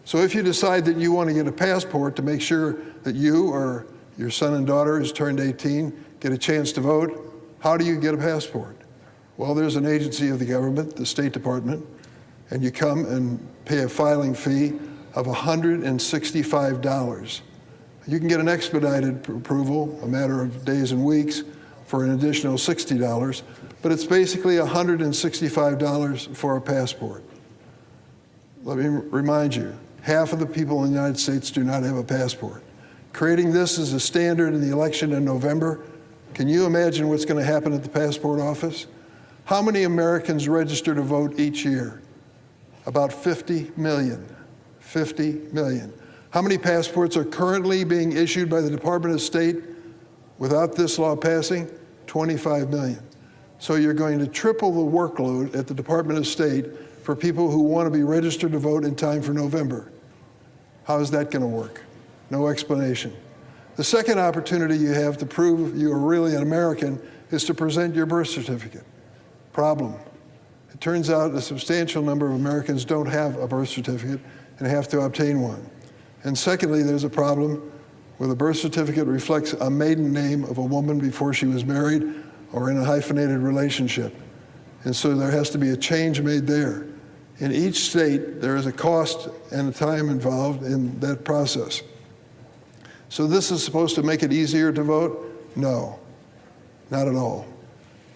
So if you decide that you want to get a passport to make sure that you or your son and daughter who's turned 18 get a chance to vote, how do you get a passport? Well, there's an agency of the government, the State Department, and you come and pay a filing fee of $165. You can get an expedited approval, a matter of days and weeks, for an additional $60, but it's basically $165 for a passport. Let me remind you, half of the people in the United States do not have a passport. Creating this as a standard in the election in November, can you imagine what's going to happen at the passport office? How many Americans register to vote each year? About 50 million. 50 million. How many passports are currently being issued by the Department of State without this law passing? 25 million. So you're going to triple the workload at the Department of State for people who want to be registered to vote in time for November. How is that going to work? No explanation. The second opportunity you have to prove you are really an American is to present your birth certificate. Problem. It turns out a substantial number of Americans don't have a birth certificate and have to obtain one. And secondly, there's a problem where the birth certificate reflects a maiden name of a woman before she was married or in a hyphenated relationship. And so there has to be a change made there. In each state, there is a cost and a time involved in that process. So this is supposed to make it easier to vote? No, not at all.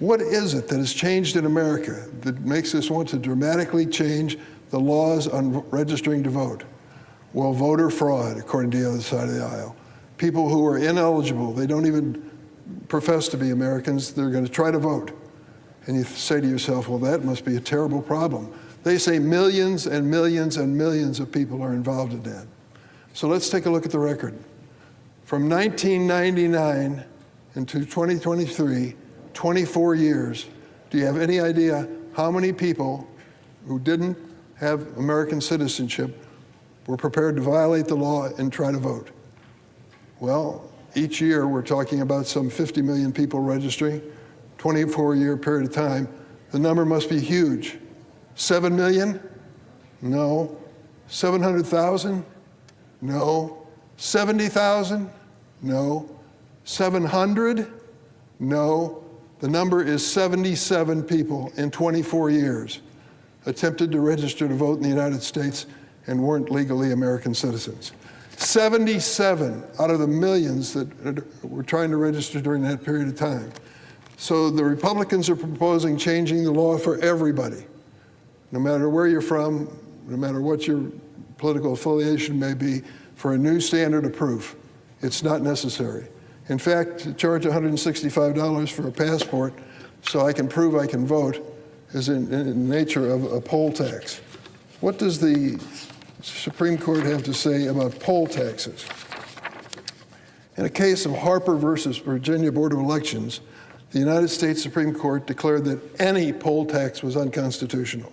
What is it that has changed in America that makes us want to dramatically change the laws on registering to vote? Well, voter fraud, according to the other side of the aisle. People who are ineligible, they don't even profess to be Americans, they're going to try to vote. And you say to yourself, well, that must be a terrible problem. They say millions and millions and millions of people are involved in that. So let's take a look at the record. From 1999 into 2023, 24 years, do you have any idea how many people who didn't have American citizenship were prepared to violate the law and try to vote? Well, each year we're talking about some 50 million people registering, 24-year period of time. The number must be huge. 7 million? No. 700,000? No. 70,000? No. 700? No. The number is 77 people in 24 years attempted to register to vote in the United States and weren't legally American citizens. 77 out of the millions that were trying to register during that period of time. So the Republicans are proposing changing the law for everybody, no matter where you're from, no matter what your political affiliation may be, for a new standard of proof. It's not necessary. In fact, to charge $165 for a passport so I can prove I can vote is in the nature of a poll tax. What does the Supreme Court have to say about poll taxes? In a case of Harper versus Virginia Board of Elections, the United States Supreme Court declared that any poll tax was unconstitutional.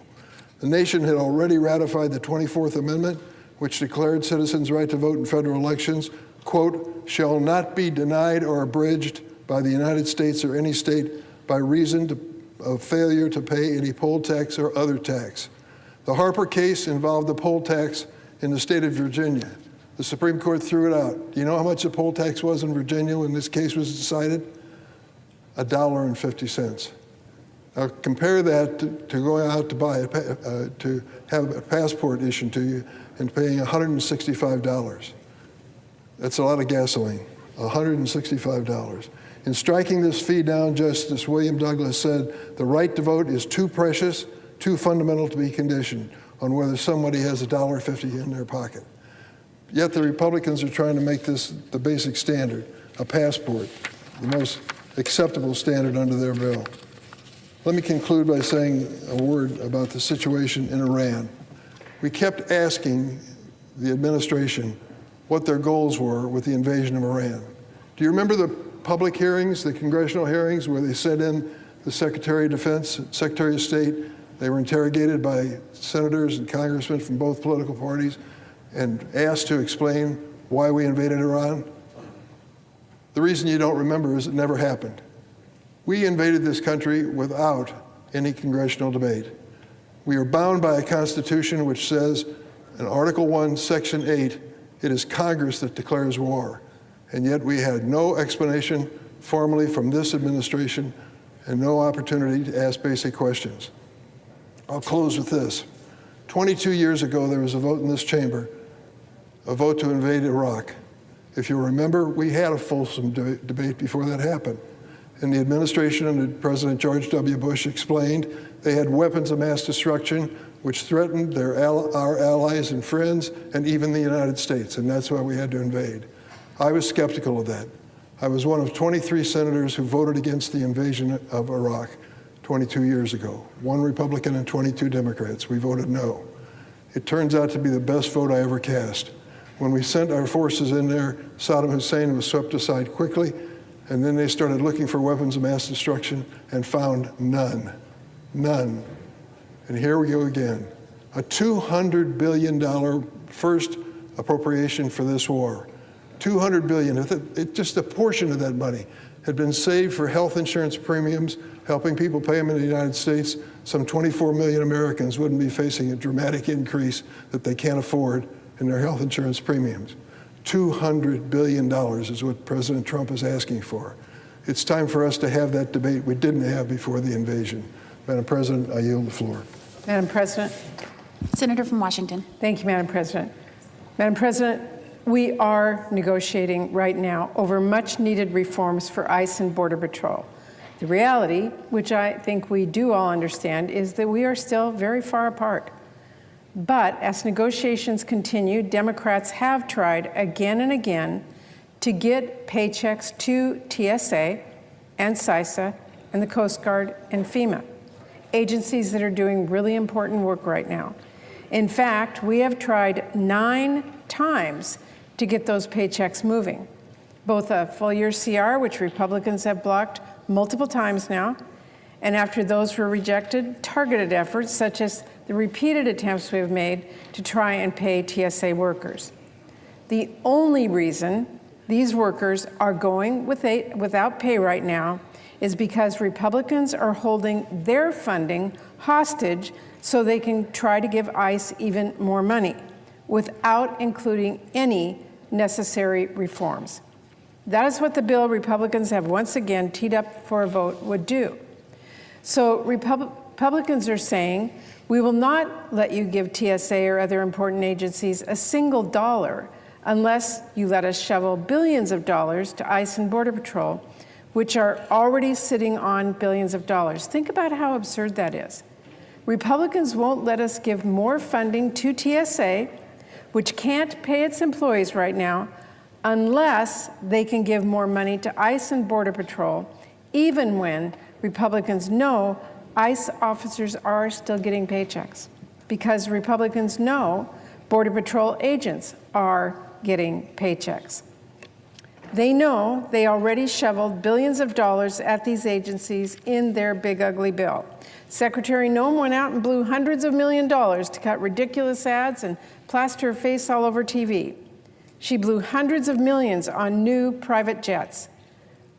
The nation had already ratified the 24th Amendment, which declared citizens' right to vote in federal elections, quote, shall not be denied or abridged by the United States or any state by reason of failure to pay any poll tax or other tax. The Harper case involved a poll tax in the state of Virginia. The Supreme Court threw it out. Do you know how much the poll tax was in Virginia when this case was decided? $1.50. Now compare that to going out to buy to have a passport issued to you and paying $165. That's a lot of gasoline, $165. In striking this fee down, Justice William Douglas said, the right to vote is too precious, too fundamental to be conditioned on whether somebody has $1.50 in their pocket. Yet the Republicans are trying to make this the basic standard, a passport, the most acceptable standard under their bill. Let me conclude by saying a word about the situation in Iran. We kept asking the administration what their goals were with the invasion of Iran. Do you remember the public hearings, the congressional hearings, where they sent in the Secretary of Defense, Secretary of State? They were interrogated by senators and congressmen from both political parties and asked to explain why we invaded Iran. The reason you don't remember is it never happened. We invaded this country without any congressional debate. We are bound by a Constitution which says in Article 1, Section 8, it is Congress that declares war. And yet we had no explanation formally from this administration and no opportunity to ask basic questions. I'll close with this. 22 years ago, there was a vote in this chamber, a vote to invade Iraq. If you remember, we had a fulsome debate before that happened. And the administration under President George W. Bush explained they had weapons of mass destruction, which threatened our allies and friends and even the United States, and that's why we had to invade. I was skeptical of that. I was one of 23 senators who voted against the invasion of Iraq 22 years ago. 1 Republican and 22 Democrats. We voted no. It turns out to be the best vote I ever cast. When we sent our forces in there, Saddam Hussein was swept aside quickly, and then they started looking for weapons of mass destruction and found none. None. And here we go again. A $200 billion first appropriation for this war. $200 billion, just a portion of that money had been saved for health insurance premiums, helping people pay them in the United States. Some 24 million Americans wouldn't be facing a dramatic increase that they can't afford in their health insurance premiums. $200 billion is what President Trump is asking for. It's time for us to have that debate we didn't have before the invasion. Madam President, I yield the floor. Madam President. Senator from Washington. Thank you, Madam President. Madam President, we are negotiating right now over much-needed reforms for ICE and Border Patrol. The reality, which I think we do all understand, is that we are still very far apart. But as negotiations continue, Democrats have tried again and again to get paychecks to TSA and CISA and the Coast Guard and FEMA, agencies that are doing really important work right now. In fact, we have tried 9 times to get those paychecks moving, both a full-year CR, which Republicans have blocked multiple times now, and after those were rejected, targeted efforts such as the repeated attempts we have made to try and pay TSA workers. The only reason these workers are going without pay right now is because Republicans are holding their funding hostage so they can try to give ICE even more money without including any necessary reforms. That is what the bill Republicans have once again teed up for a vote would do. So Republicans are saying, we will not let you give TSA or other important agencies a single dollar unless you let us shovel billions of dollars to ICE and Border Patrol, which are already sitting on billions of dollars. Think about how absurd that is. Republicans won't let us give more funding to TSA, which can't pay its employees right now, unless they can give more money to ICE and Border Patrol, even when Republicans know ICE officers are still getting paychecks, because Republicans know Border Patrol agents are getting paychecks. They know they already shoveled billions of dollars at these agencies in their big ugly bill. Secretary Noem went out and blew hundreds of millions of dollars to cut ridiculous ads and plaster her face all over TV. She blew hundreds of millions on new private jets.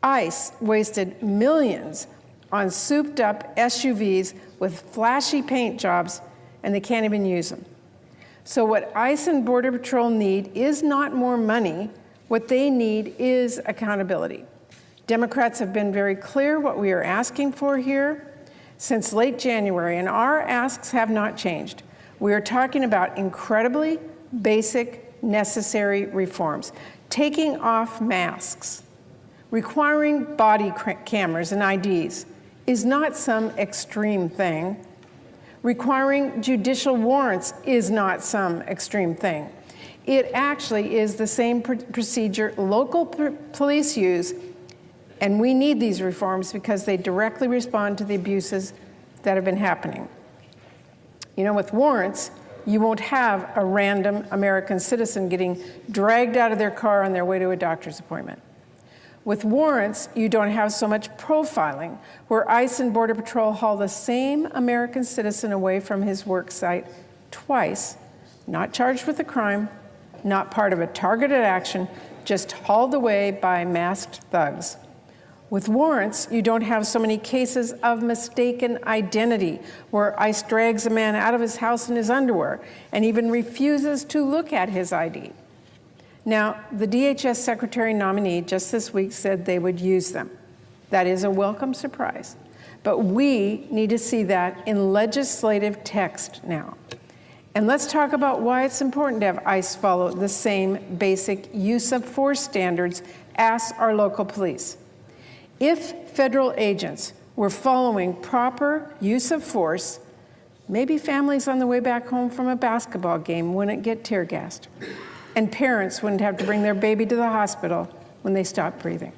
ICE wasted millions on souped-up SUVs with flashy paint jobs, and they can't even use them. So what ICE and Border Patrol need is not more money. What they need is accountability. Democrats have been very clear what we are asking for here since late January, and our asks have not changed. We are talking about incredibly basic, necessary reforms. Taking off masks, requiring body cameras and IDs is not some extreme thing. Requiring judicial warrants is not some extreme thing. It actually is the same procedure local police use, and we need these reforms because they directly respond to the abuses that have been happening. You know, with warrants, you won't have a random American citizen getting dragged out of their car on their way to a doctor's appointment. With warrants, you don't have so much profiling, where ICE and Border Patrol haul the same American citizen away from his work site twice, not charged with a crime, not part of a targeted action, just hauled away by masked thugs. With warrants, you don't have so many cases of mistaken identity, where ICE drags a man out of his house in his underwear and even refuses to look at his ID. Now, the DHS Secretary nominee just this week said they would use them. That is a welcome surprise. But we need to see that in legislative text now. And let's talk about why it's important to have ICE follow the same basic use of force standards as our local police. If federal agents were following proper use of force, Maybe families on the way back home from a basketball game wouldn't get tear gassed, and parents wouldn't have to bring their baby to the hospital when they stopped breathing.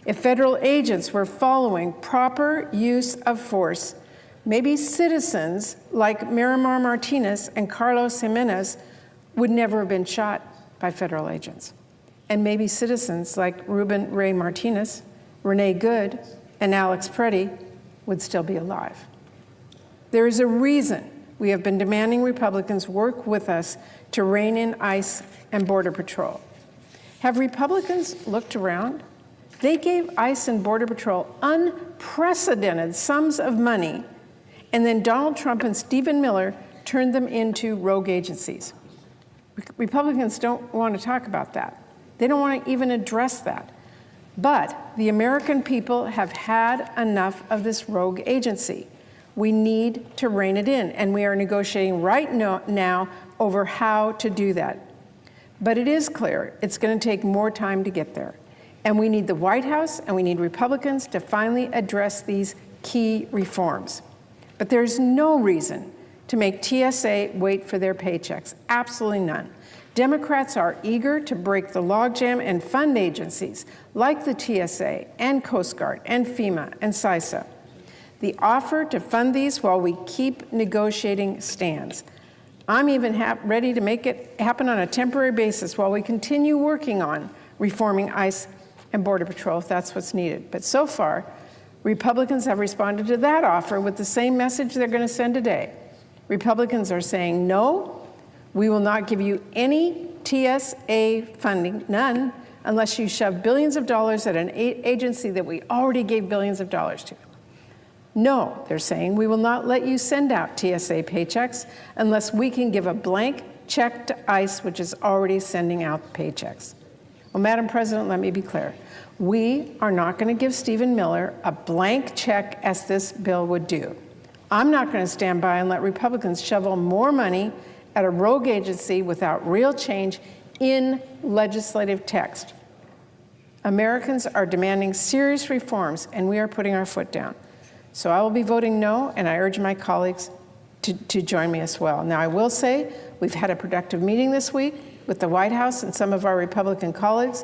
If federal agents were following proper use of force, maybe citizens like Miramar Martinez and Carlos Jimenez would never have been shot by federal agents. And maybe citizens like Ruben Ray Martinez, Renee Good, and Alex Preddy would still be alive. There is a reason we have been demanding Republicans work with us to rein in ICE and Border Patrol. Have Republicans looked around? They gave ICE and Border Patrol unprecedented sums of money, and then Donald Trump and Stephen Miller turned them into rogue agencies. Republicans don't want to talk about that. They don't want to even address that. But the American people have had enough of this rogue agency. We need to rein it in, and we are negotiating right now over how to do that. But it is clear it's going to take more time to get there. And we need the White House and we need Republicans to finally address these key reforms. But there's no reason to make TSA wait for their paychecks, absolutely none. Democrats are eager to break the logjam and fund agencies like the TSA and Coast Guard and FEMA and CISA. The offer to fund these while we keep negotiating stands. I'm even ready to make it happen on a temporary basis while we continue working on reforming ICE and Border Patrol if that's what's needed. But so far, Republicans have responded to that offer with the same message they're going to send today. Republicans are saying, no, we will not give you any TSA funding, none, unless you shove billions of dollars at an agency that we already gave billions of dollars to. No, they're saying, we will not let you send out TSA paychecks unless we can give a blank check to ICE, which is already sending out paychecks. Well, Madam President, let me be clear. We are not going to give Stephen Miller a blank check as this bill would do. I'm not going to stand by and let Republicans shovel more money at a rogue agency without real change in legislative text. Americans are demanding serious reforms, and we are putting our foot down. So I will be voting no, and I urge my colleagues to join me as well. Now, I will say we've had a productive meeting this week with the White House and some of our Republican colleagues,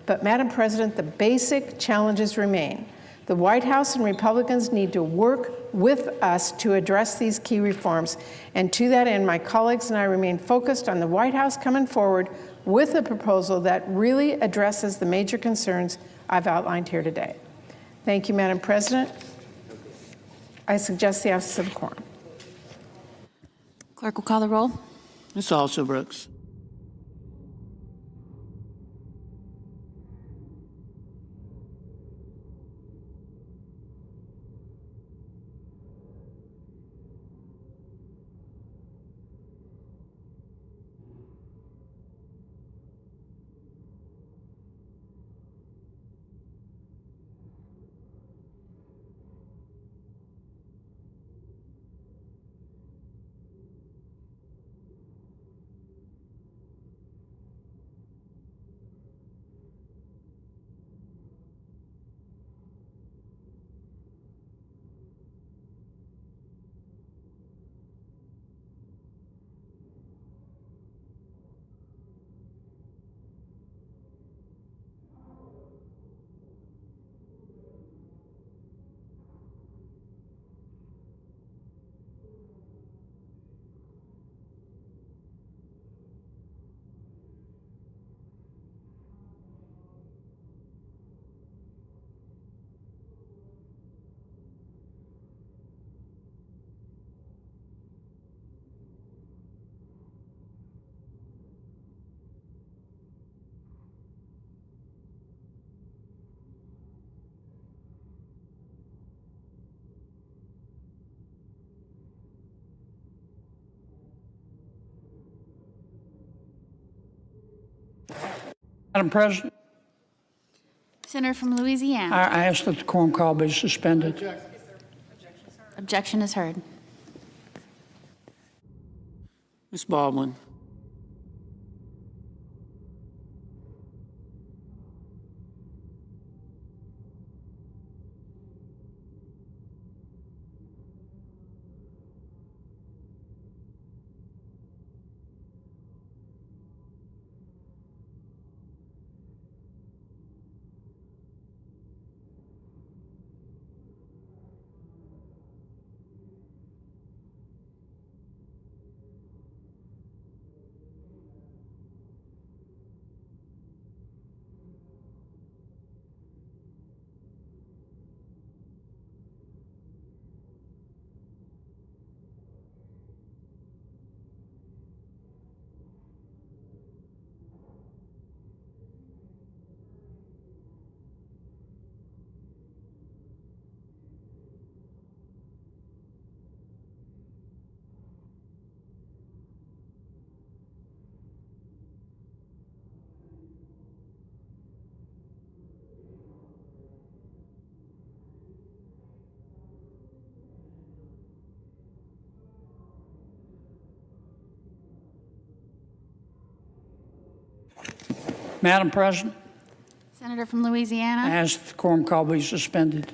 but Madam President, the basic challenges remain. The White House and Republicans need to work with us to address these key reforms, and to that end, my colleagues and I remain focused on the White House coming forward with a proposal that really addresses the major concerns I've outlined here today. Thank you, Madam President. I suggest the absence of a quorum. Clerk will call the roll. Ms. Alsobrooks. Madam President, Senator from Louisiana. I ask that the quorum call be suspended. Objection is heard. Ms. Baldwin. Madam President, Senator from I Louisiana. ask that the quorum call be suspended.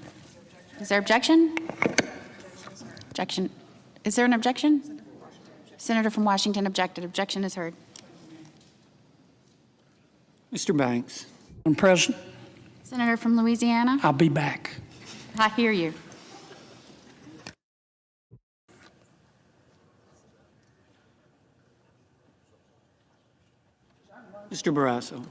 Is there objection? Objection. Is there an objection? Senator from Washington objected. Objection is heard. Mr. Banks. Madam President, Senator from Louisiana. I'll be back. I hear you. Mr. Barrasso.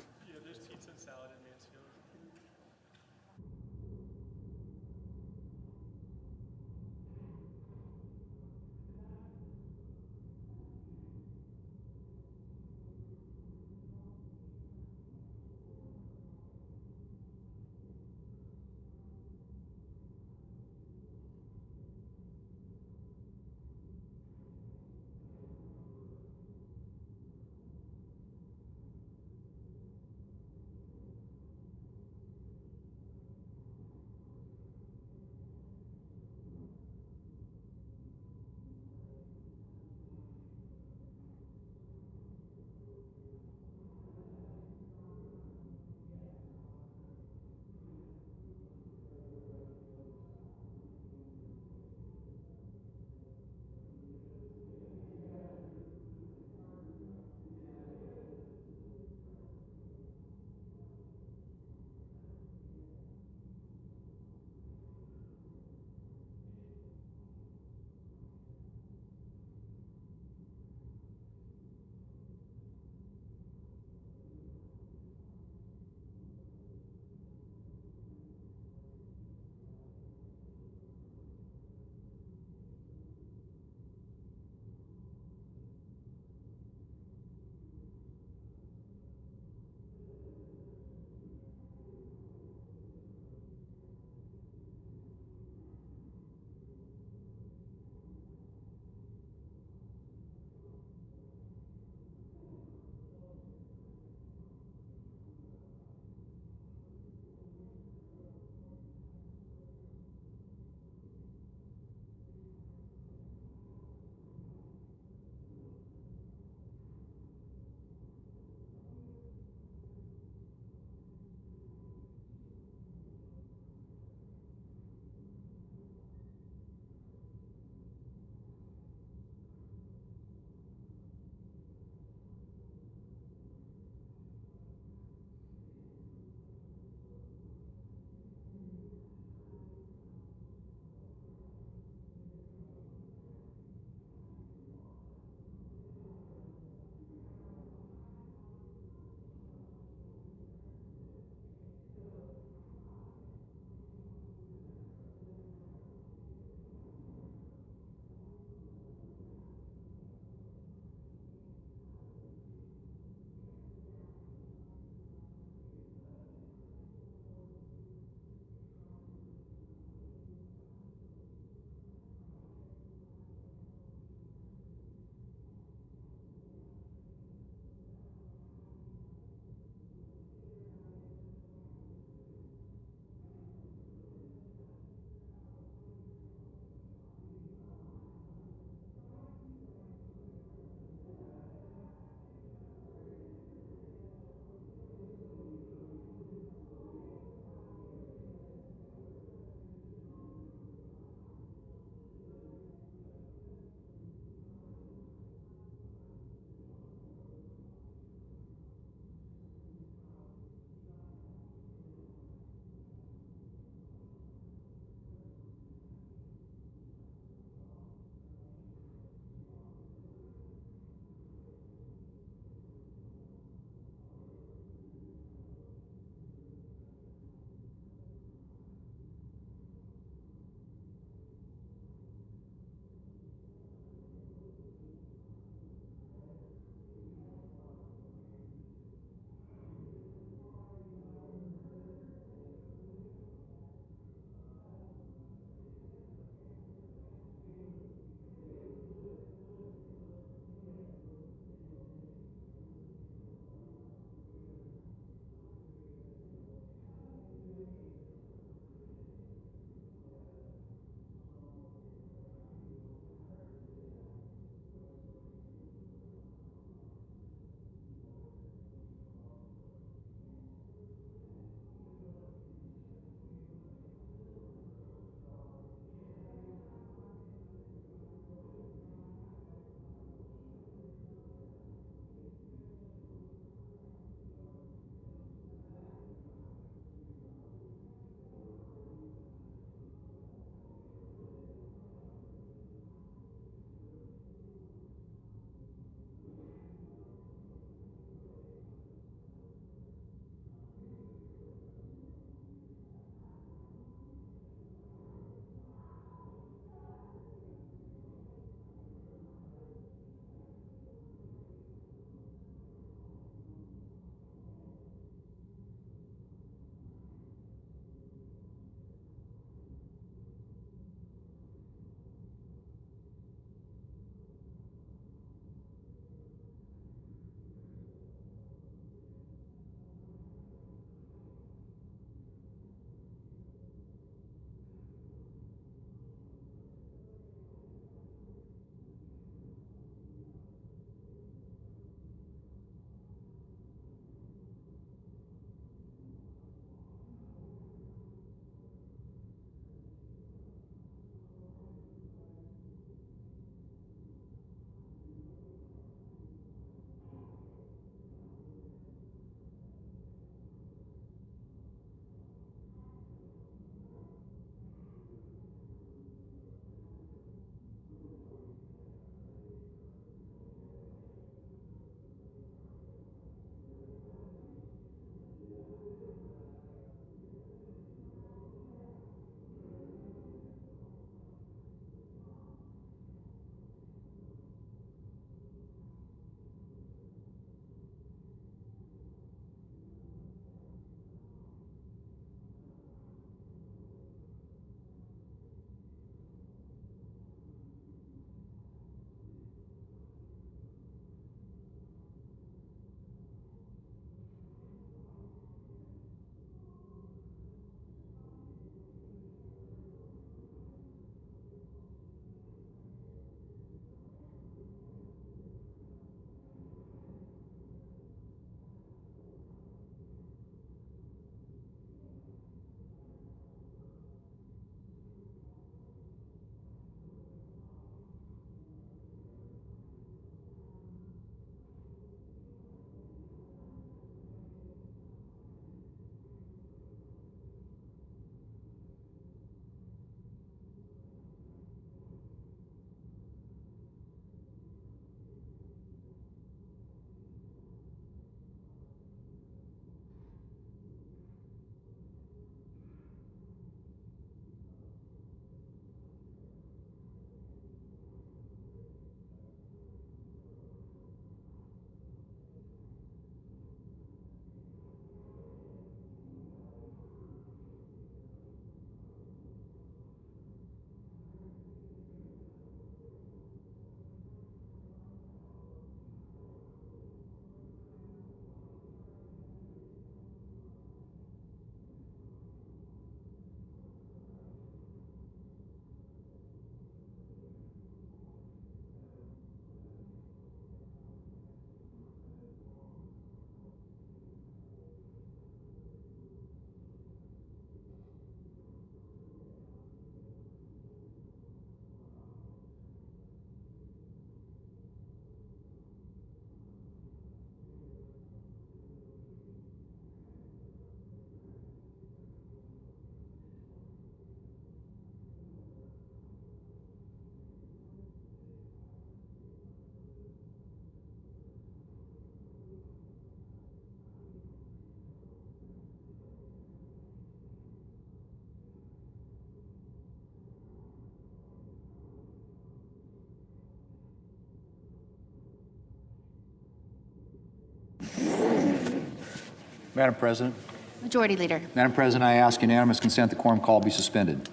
Madam President. Majority Leader. Madam President, I ask unanimous consent the quorum call be suspended.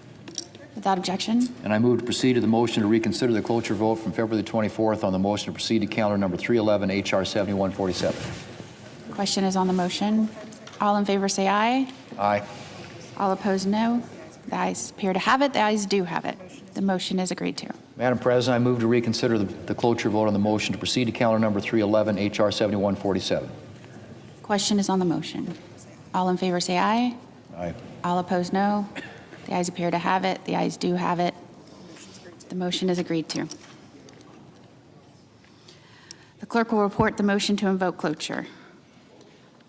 Without objection. And I move to proceed to the motion to reconsider the cloture vote from February the 24th on the motion to proceed to calendar number 311, H.R. 7147. Question is on the motion. All in favor say aye. Aye. All opposed, no. The ayes appear to have it. The ayes do have it. The motion is agreed to. Madam President, I move to reconsider the cloture vote on the motion to proceed to calendar number 311, H.R. 7147. Question is on the motion. All in favor say aye. Aye. All opposed, no. The ayes appear to have it. The ayes do have it. The motion is agreed to. The clerk will report the motion to invoke cloture.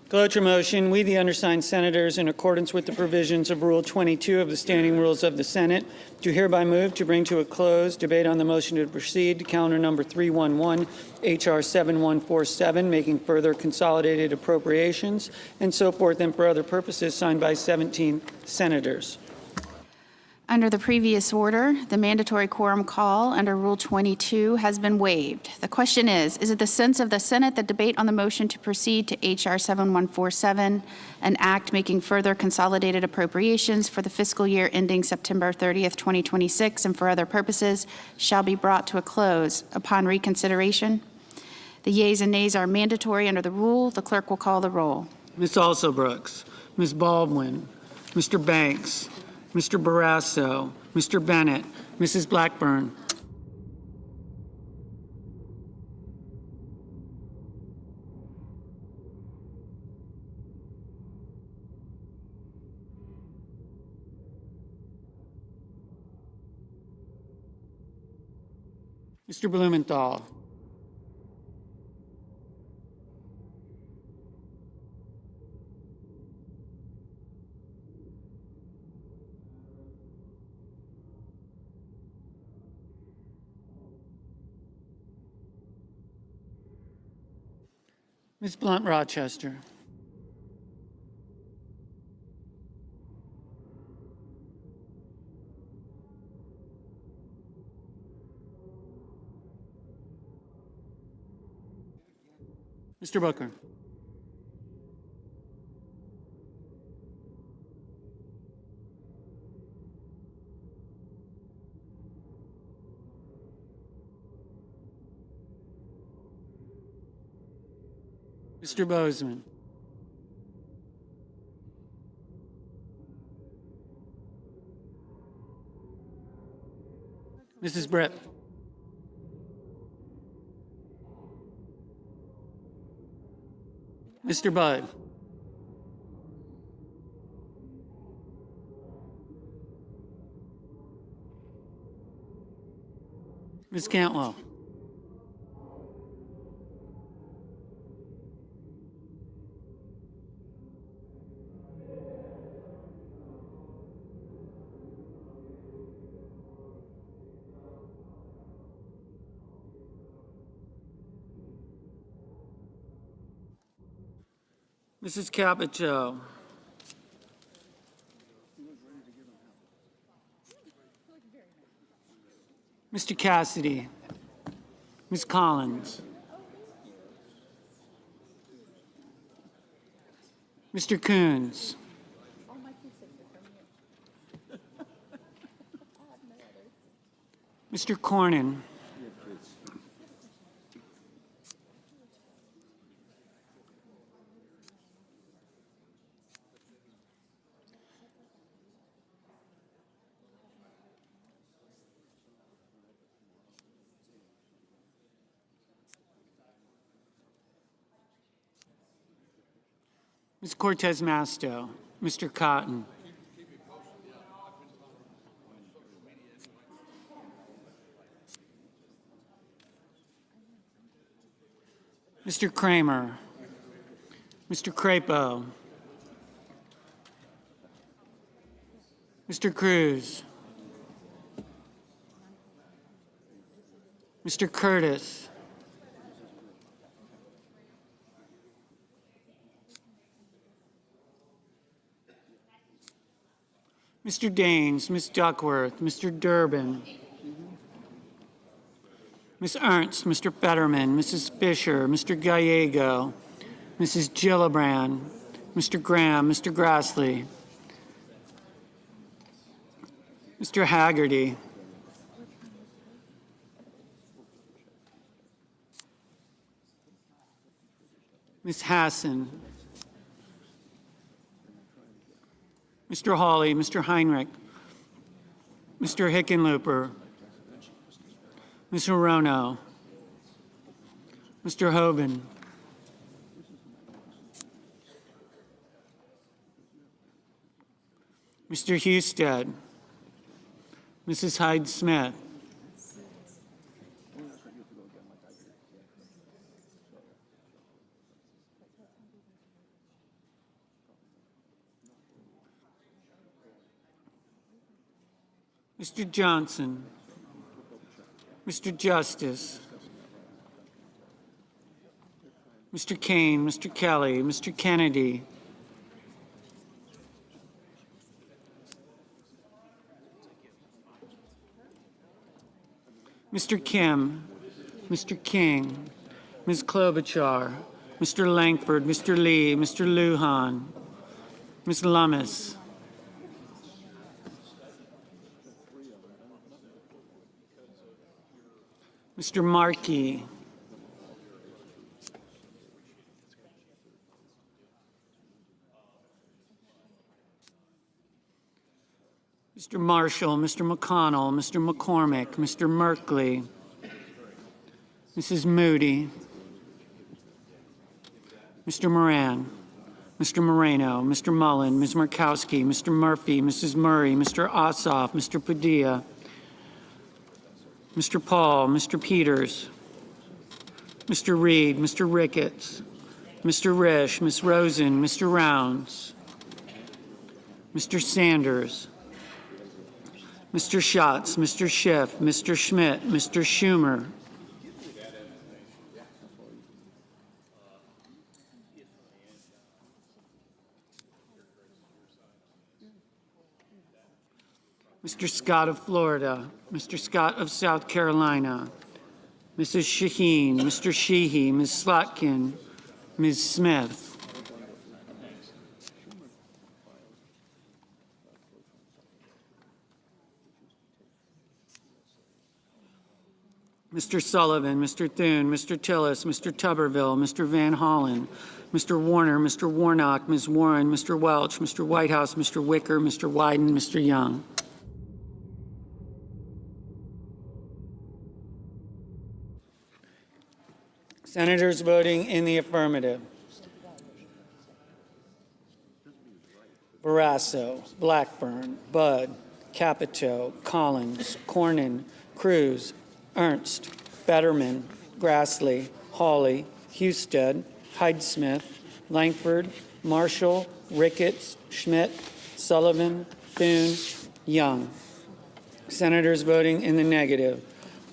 Cloture motion. We, the undersigned senators, in accordance with the provisions of Rule 22 of the Standing Rules of the Senate, do hereby move to bring to a close debate on the motion to proceed to calendar number 311, H.R. 7147, making further consolidated appropriations, and so forth and for other purposes, signed by 17 senators. Under the previous order, the mandatory quorum call under Rule 22 has been waived. The question is it the sense of the Senate that debate on the motion to proceed to H.R. 7147, an act making further consolidated appropriations for the fiscal year ending September 30th, 2026, and for other purposes, shall be brought to a close upon reconsideration? The yeas and nays are mandatory under the rule. The clerk will call the roll. Ms. Alsobrooks, Ms. Baldwin, Mr. Banks, Mr. Barrasso, Mr. Bennett, Mrs. Blackburn. Mr. Blumenthal. Ms. Blunt Rochester. Mr. Booker. Mr. Bozeman. Mrs. Britt. Mr. Budd. Ms. Cantwell. Mrs. Capito. Mr. Cassidy. Ms. Collins. Mr. Coons. Mr. Cornyn. Ms. Cortez Masto, Mr. Cotton. Mr. Kramer, Mr. Crapo, Mr. Cruz, Mr. Curtis, Mr. Daines, Ms. Duckworth, Mr. Durbin, Ms. Ernst, Mr. Fetterman, Mrs. Fisher, Mr. Gallego, Mrs. Gillibrand, Mr. Graham, Mr. Grassley, Mr. Haggerty, Ms. Hassan, Mr. Hawley, Mr. Heinrich, Mr. Hickenlooper, Ms. Hirono, Mr. Hoven, Mr. Husted, Mrs. Hyde-Smith, Mr. Johnson, Mr. Justice, Mr. Kane, Mr. Kelly, Mr. Kennedy, Mr. Kim, Mr. King, Ms. Klobuchar, Mr. Langford, Mr. Lee, Mr. Lujan, Ms. Lummis, Mr. Markey, Mr. Marshall, Mr. McConnell, Mr. McCormick, Mr. Merkley, Mrs. Moody, Mr. Moran, Mr. Moreno, Mr. Mullen, Ms. Murkowski, Mr. Murphy, Mrs. Murray, Mr. Ossoff, Mr. Padilla, Mr. Paul, Mr. Peters, Mr. Reed, Mr. Ricketts, Mr. Risch, Ms. Rosen, Mr. Rounds, Mr. Sanders, Mr. Schatz, Mr. Schiff, Mr. Schmidt, Mr. Schumer, Mr. Scott of Florida, Mr. Scott of South Carolina, Mrs. Shaheen, Mr. Sheehy, Ms. Slotkin, Ms. Smith, Mr. Sullivan, Mr. Thune, Mr. Tillis, Mr. Tuberville, Mr. Van Hollen, Mr. Warner, Mr. Warnock, Ms. Warren, Mr. Welch, Mr. Whitehouse, Mr. Wicker, Mr. Wyden, Mr. Young. Senators voting in the affirmative: Barrasso, Blackburn, Budd, Capito, Collins, Cornyn, Cruz, Ernst, Fetterman, Grassley, Hawley, Husted, Hyde-Smith, Langford, Marshall, Ricketts, Schmidt, Sullivan, Thune, Young. Senators voting in the negative: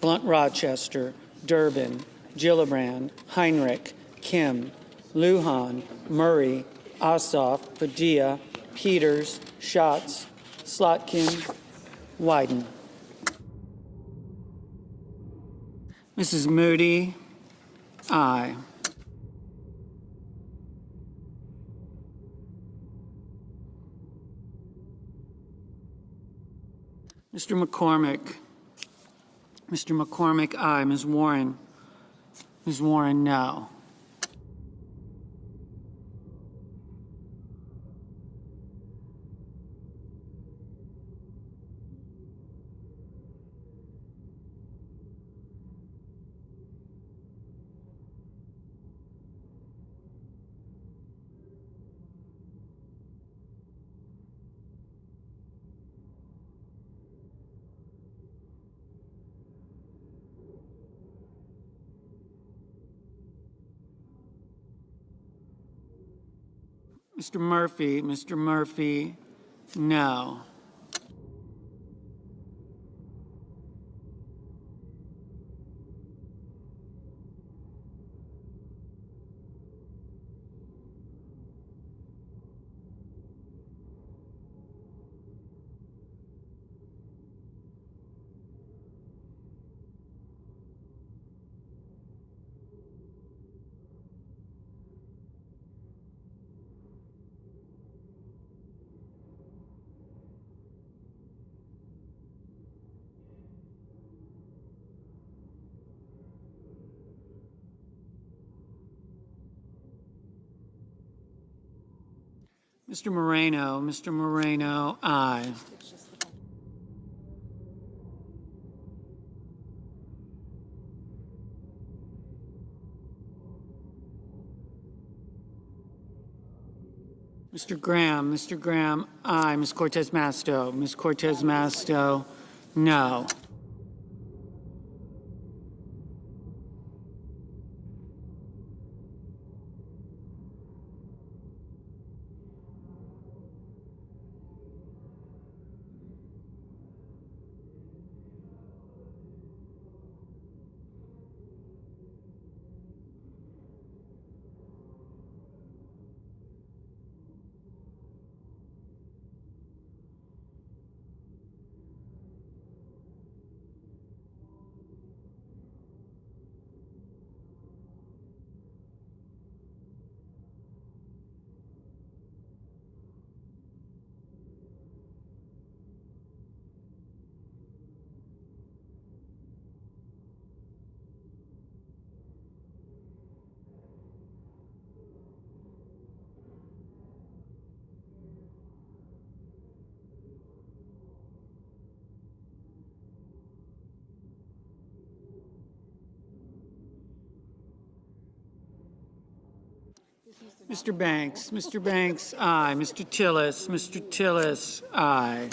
Blunt Rochester, Durbin, Gillibrand, Heinrich, Kim, Lujan, Murray, Ossoff, Padilla, Peters, Schatz, Slotkin, Wyden. Mrs. Moody, aye. Mr. McCormick. Mr. McCormick, aye. Ms. Warren. Ms. Warren, no. Mr. Murphy, no. Mr. Moreno, aye. Mr. Graham, aye. Ms. Cortez Masto, no. Mr. Banks, aye. Mr. Tillis, aye.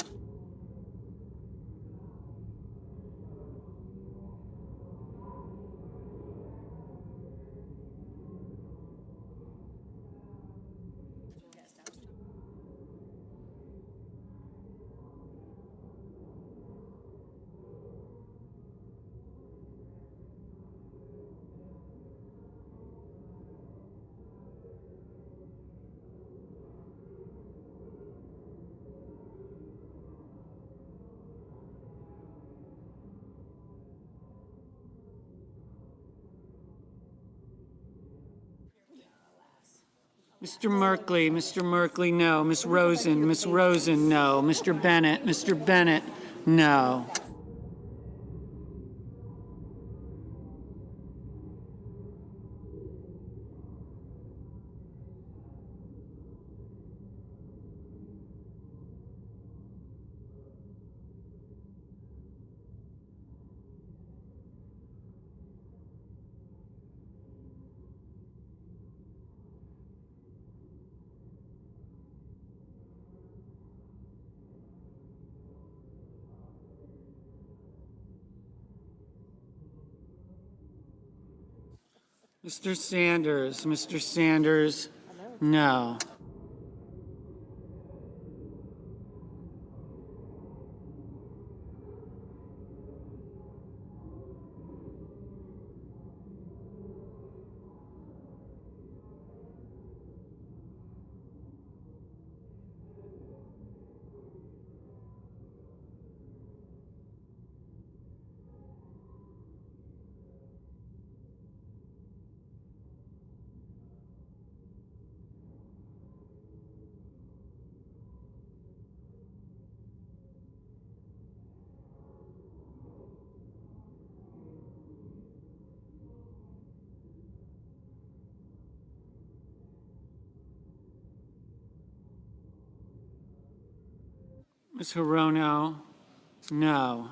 Mr. Merkley, no. Ms. Rosen, no. Mr. Bennett, no. Mr. Sanders, no. Ms. Hirono, no.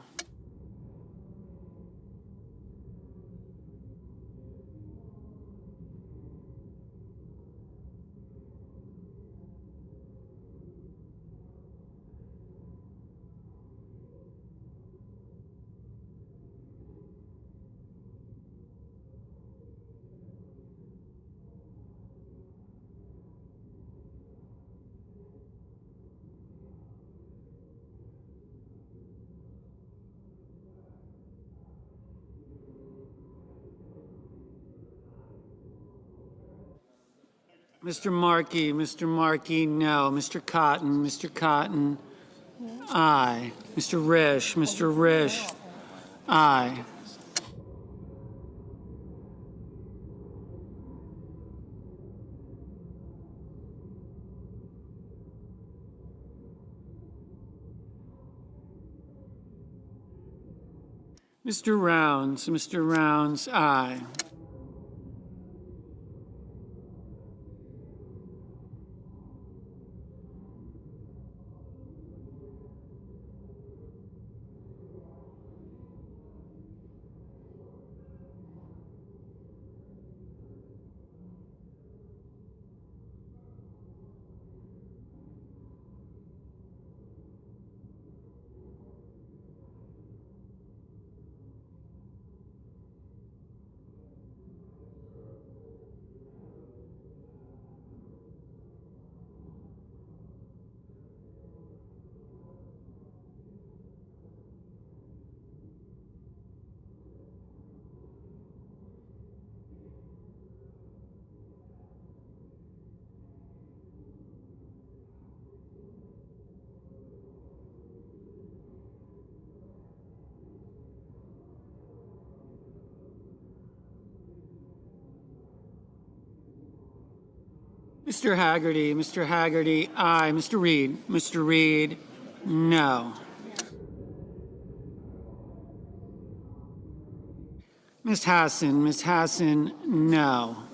Mr. Markey, no. Mr. Cotton, aye. Mr. Risch, aye. Mr. Rounds, aye. Mr. Haggerty, aye. Mr. Reed, no. Ms. Hassan, no.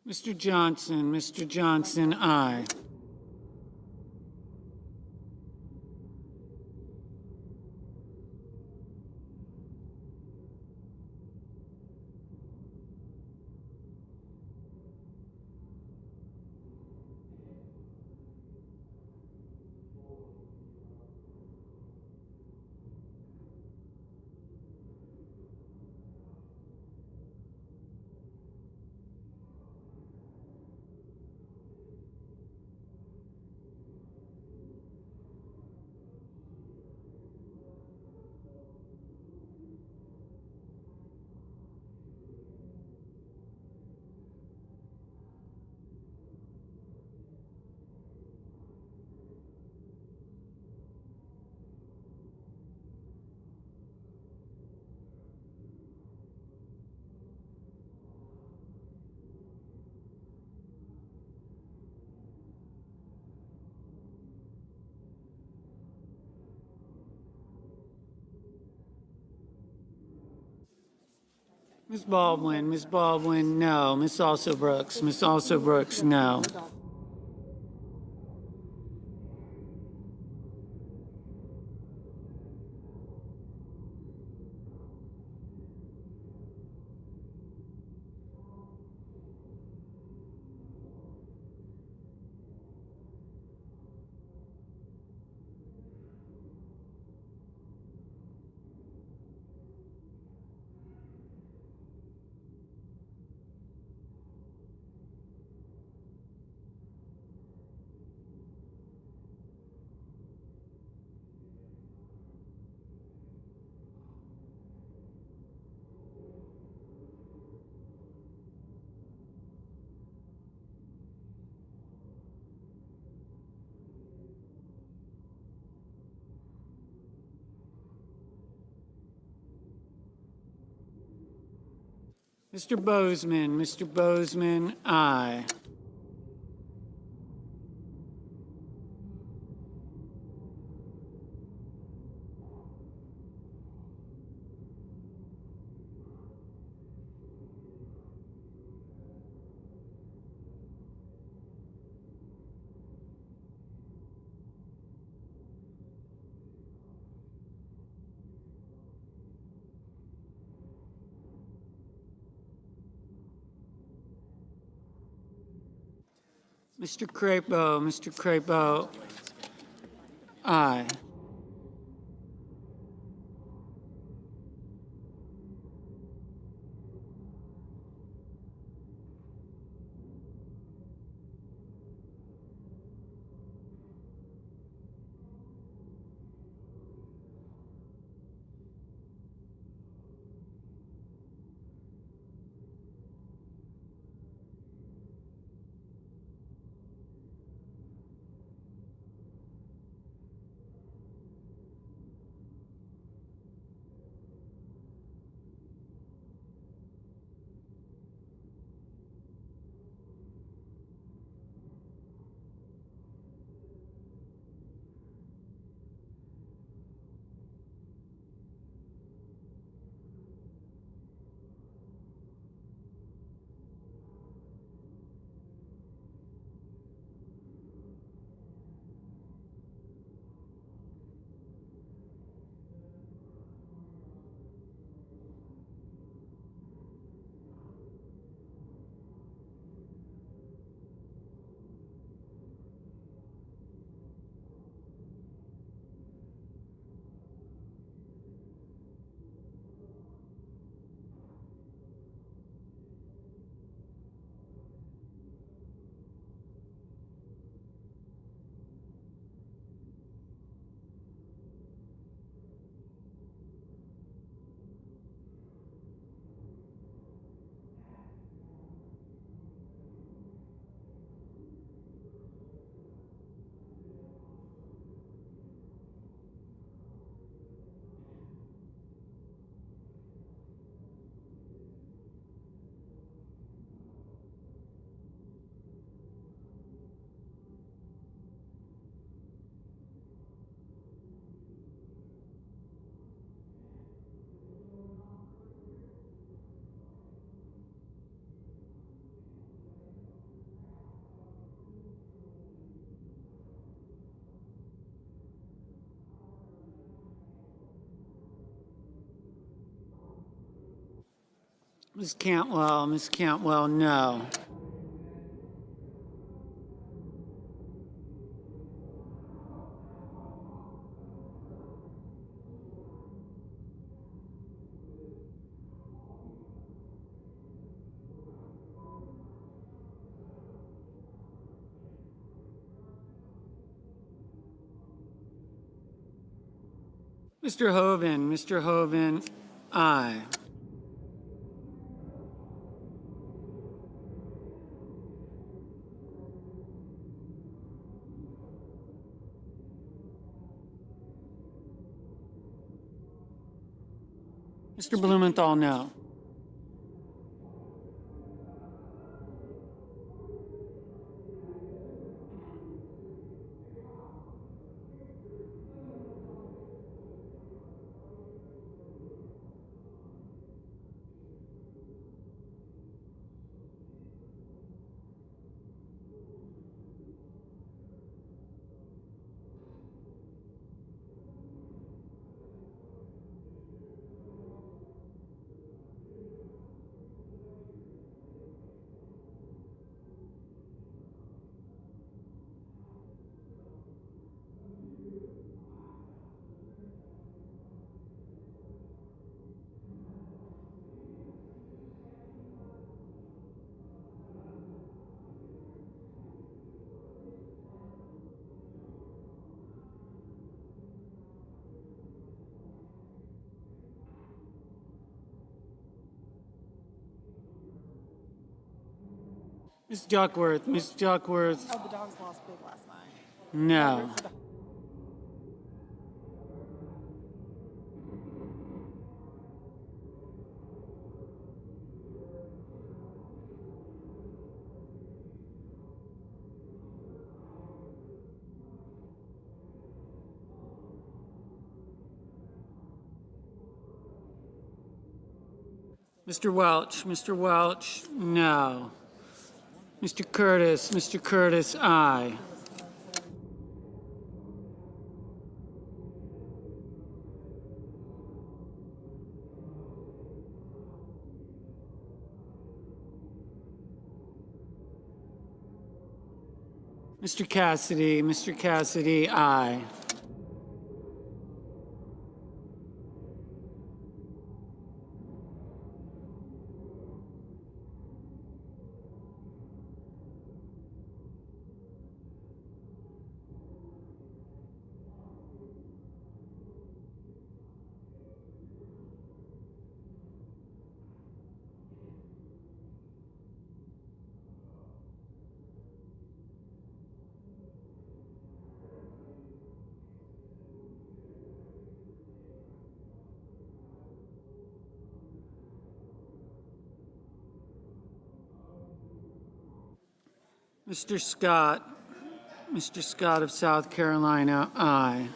Mr. Johnson, aye. Ms. Baldwin, no. Ms. Brooks, no. Mr. Bozeman, aye. Mr. Crapo, aye. Ms. Cantwell, no. Mr. Hoven, aye. Mr. Blumenthal, no. Ms. Duckworth. Oh, the dogs lost big last night. No. Mr. Welch, no. Mr. Curtis, aye. Mr. Cassidy, aye. Mr. Scott of South Carolina, aye.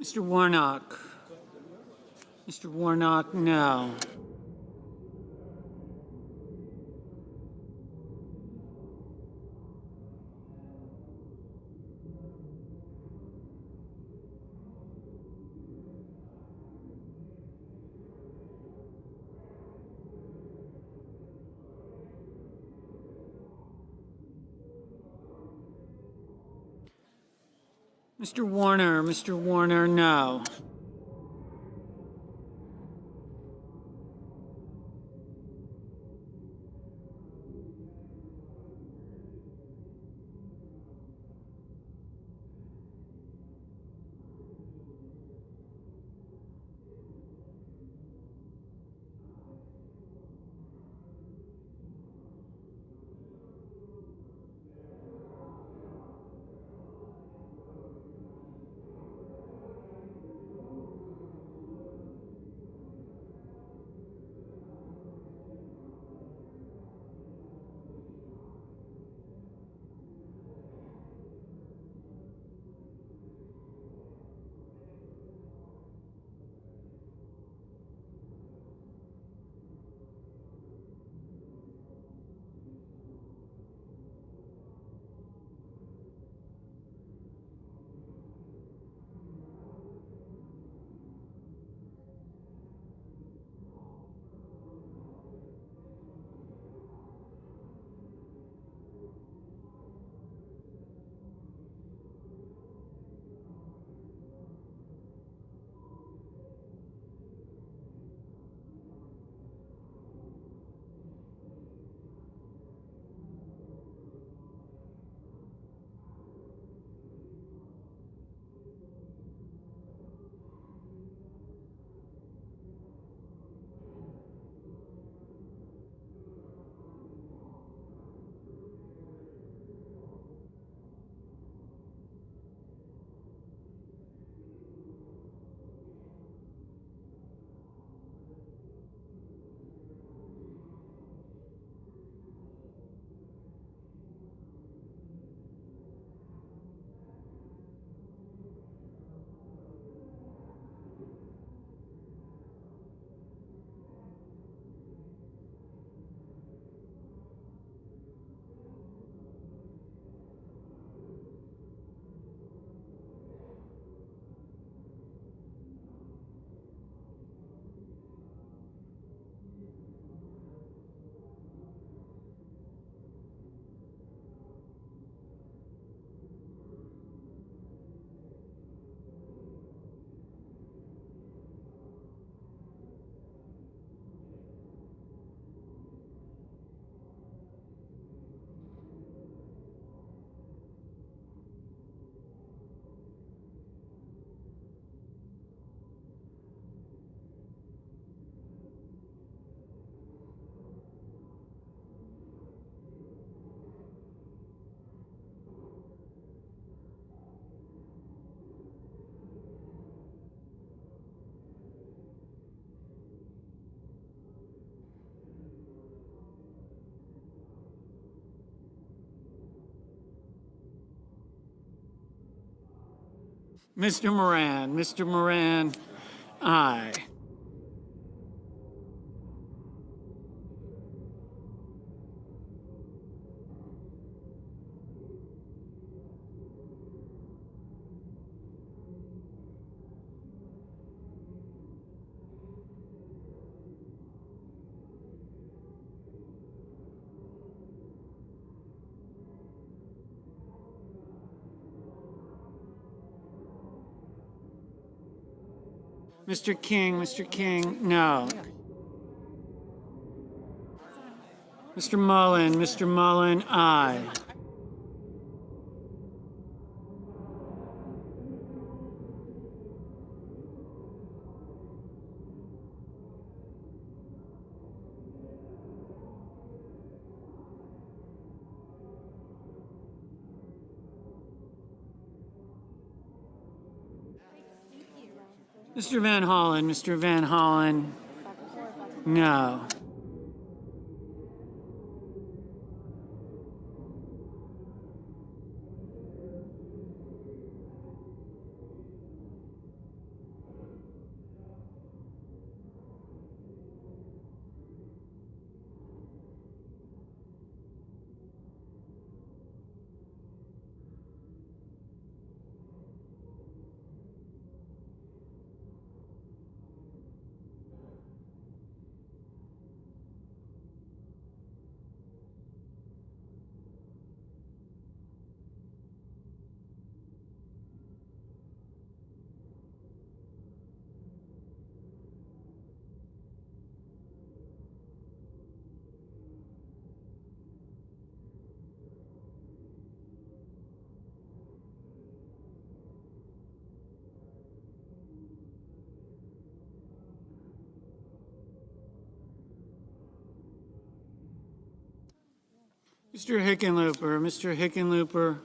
Mr. Mr. Warnock, no. Mr. Warner, no. Mr. Moran, aye. Mr. King, no. Mr. Mullen, aye. Mr. Van Hollen, no. Mr. Hickenlooper.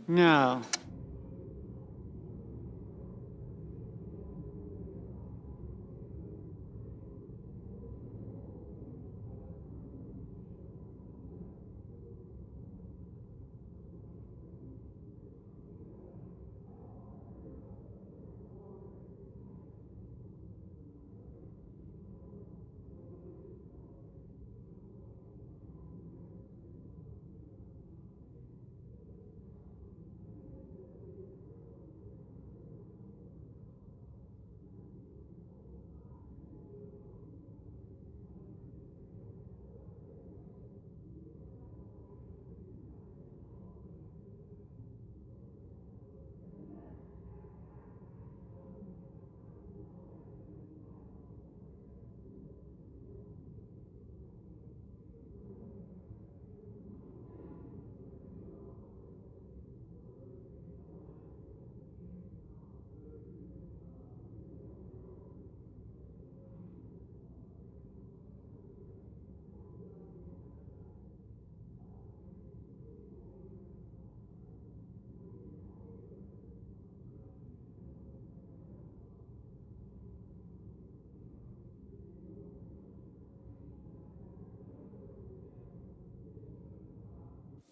No.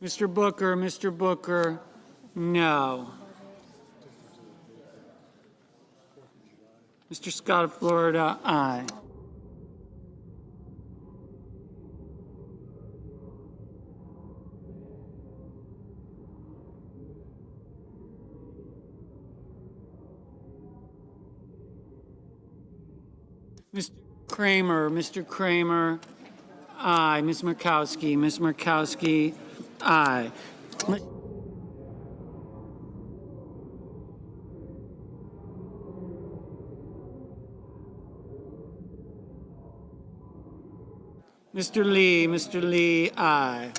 Mr. Booker, no. Mr. Scott of Florida, aye. Mr. Kramer, aye. Ms. Murkowski, aye. Mr. Lee, aye.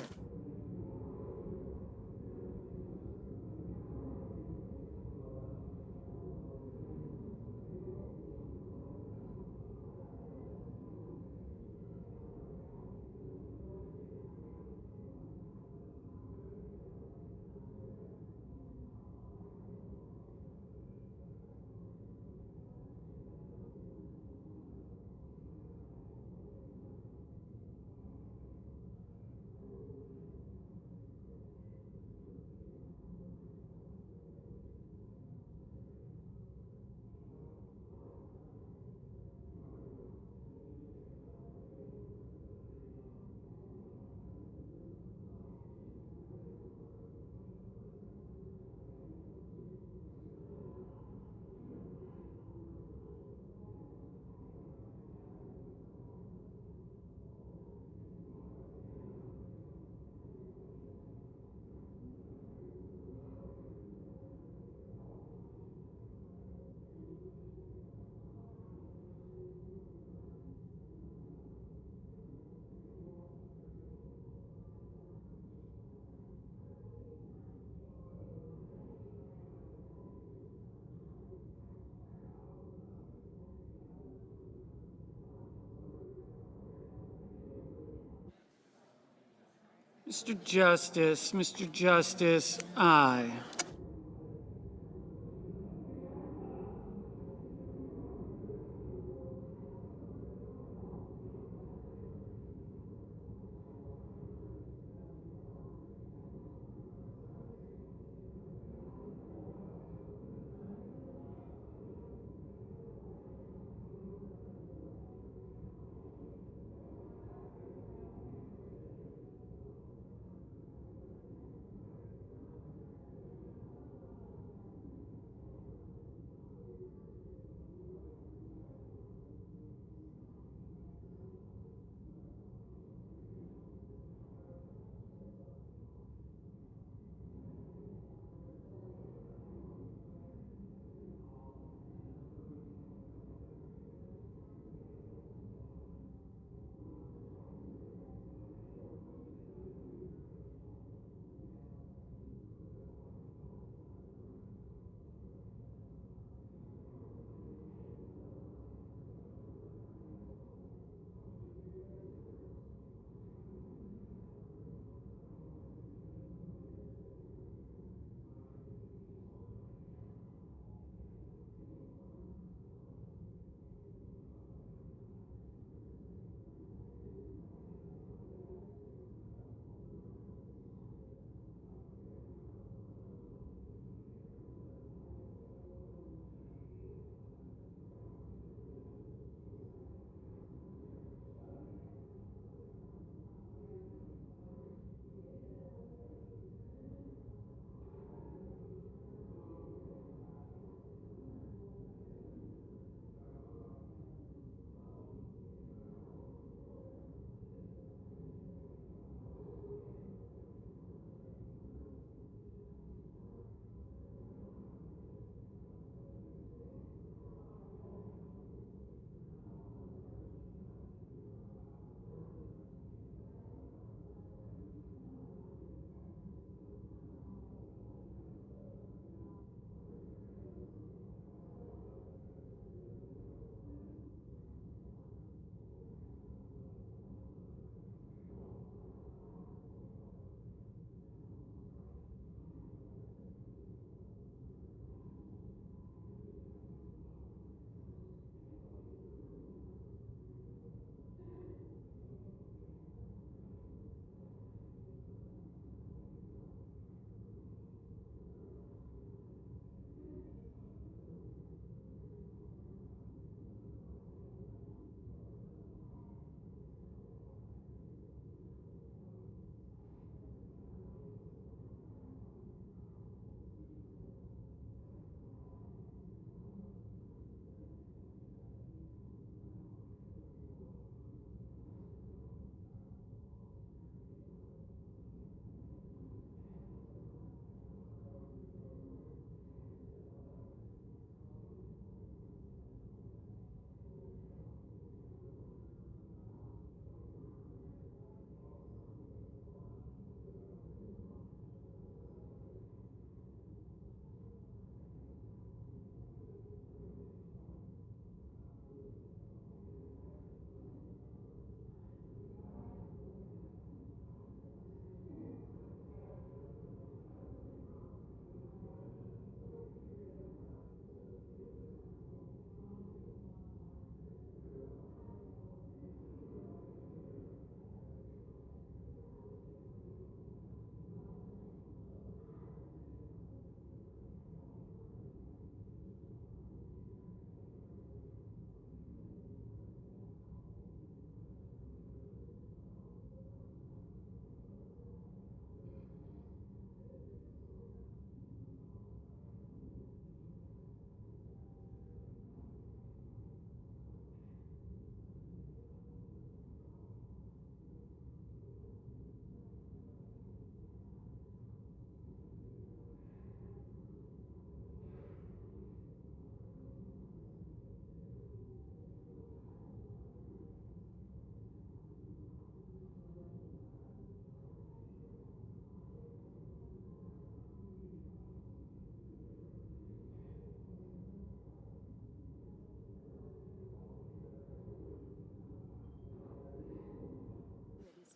Mr. Justice, aye.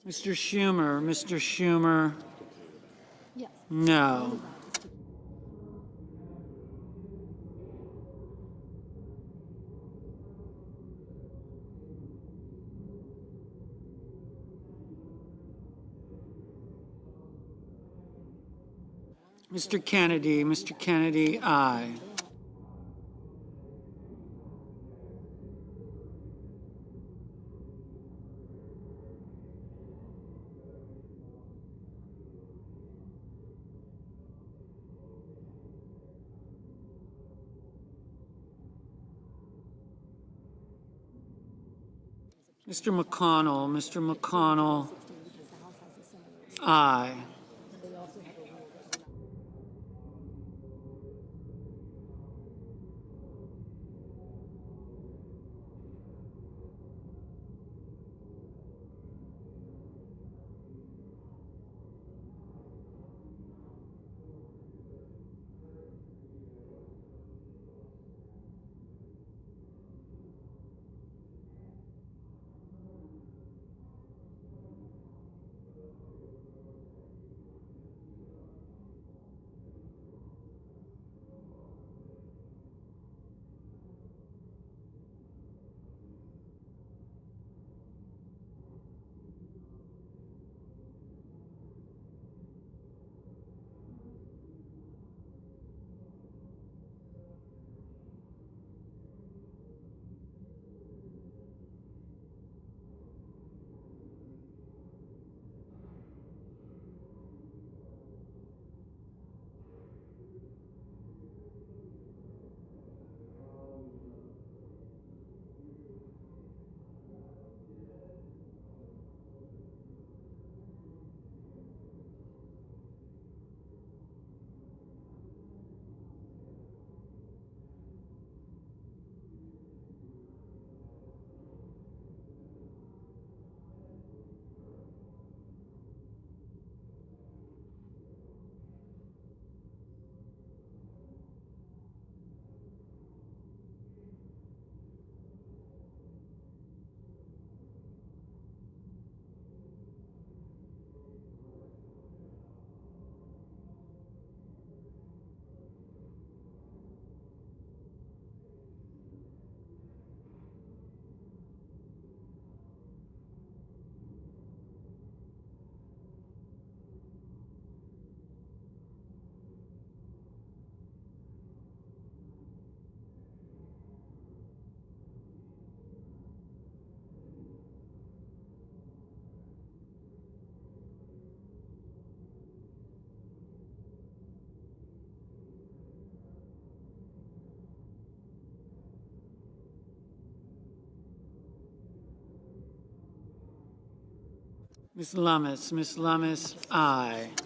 Mr. Schumer. Mr. Schumer. Yes. No. Mr. Kennedy. Mr. Kennedy, aye. Mr. McConnell. Mr. McConnell, aye. Ms. Lummis, aye.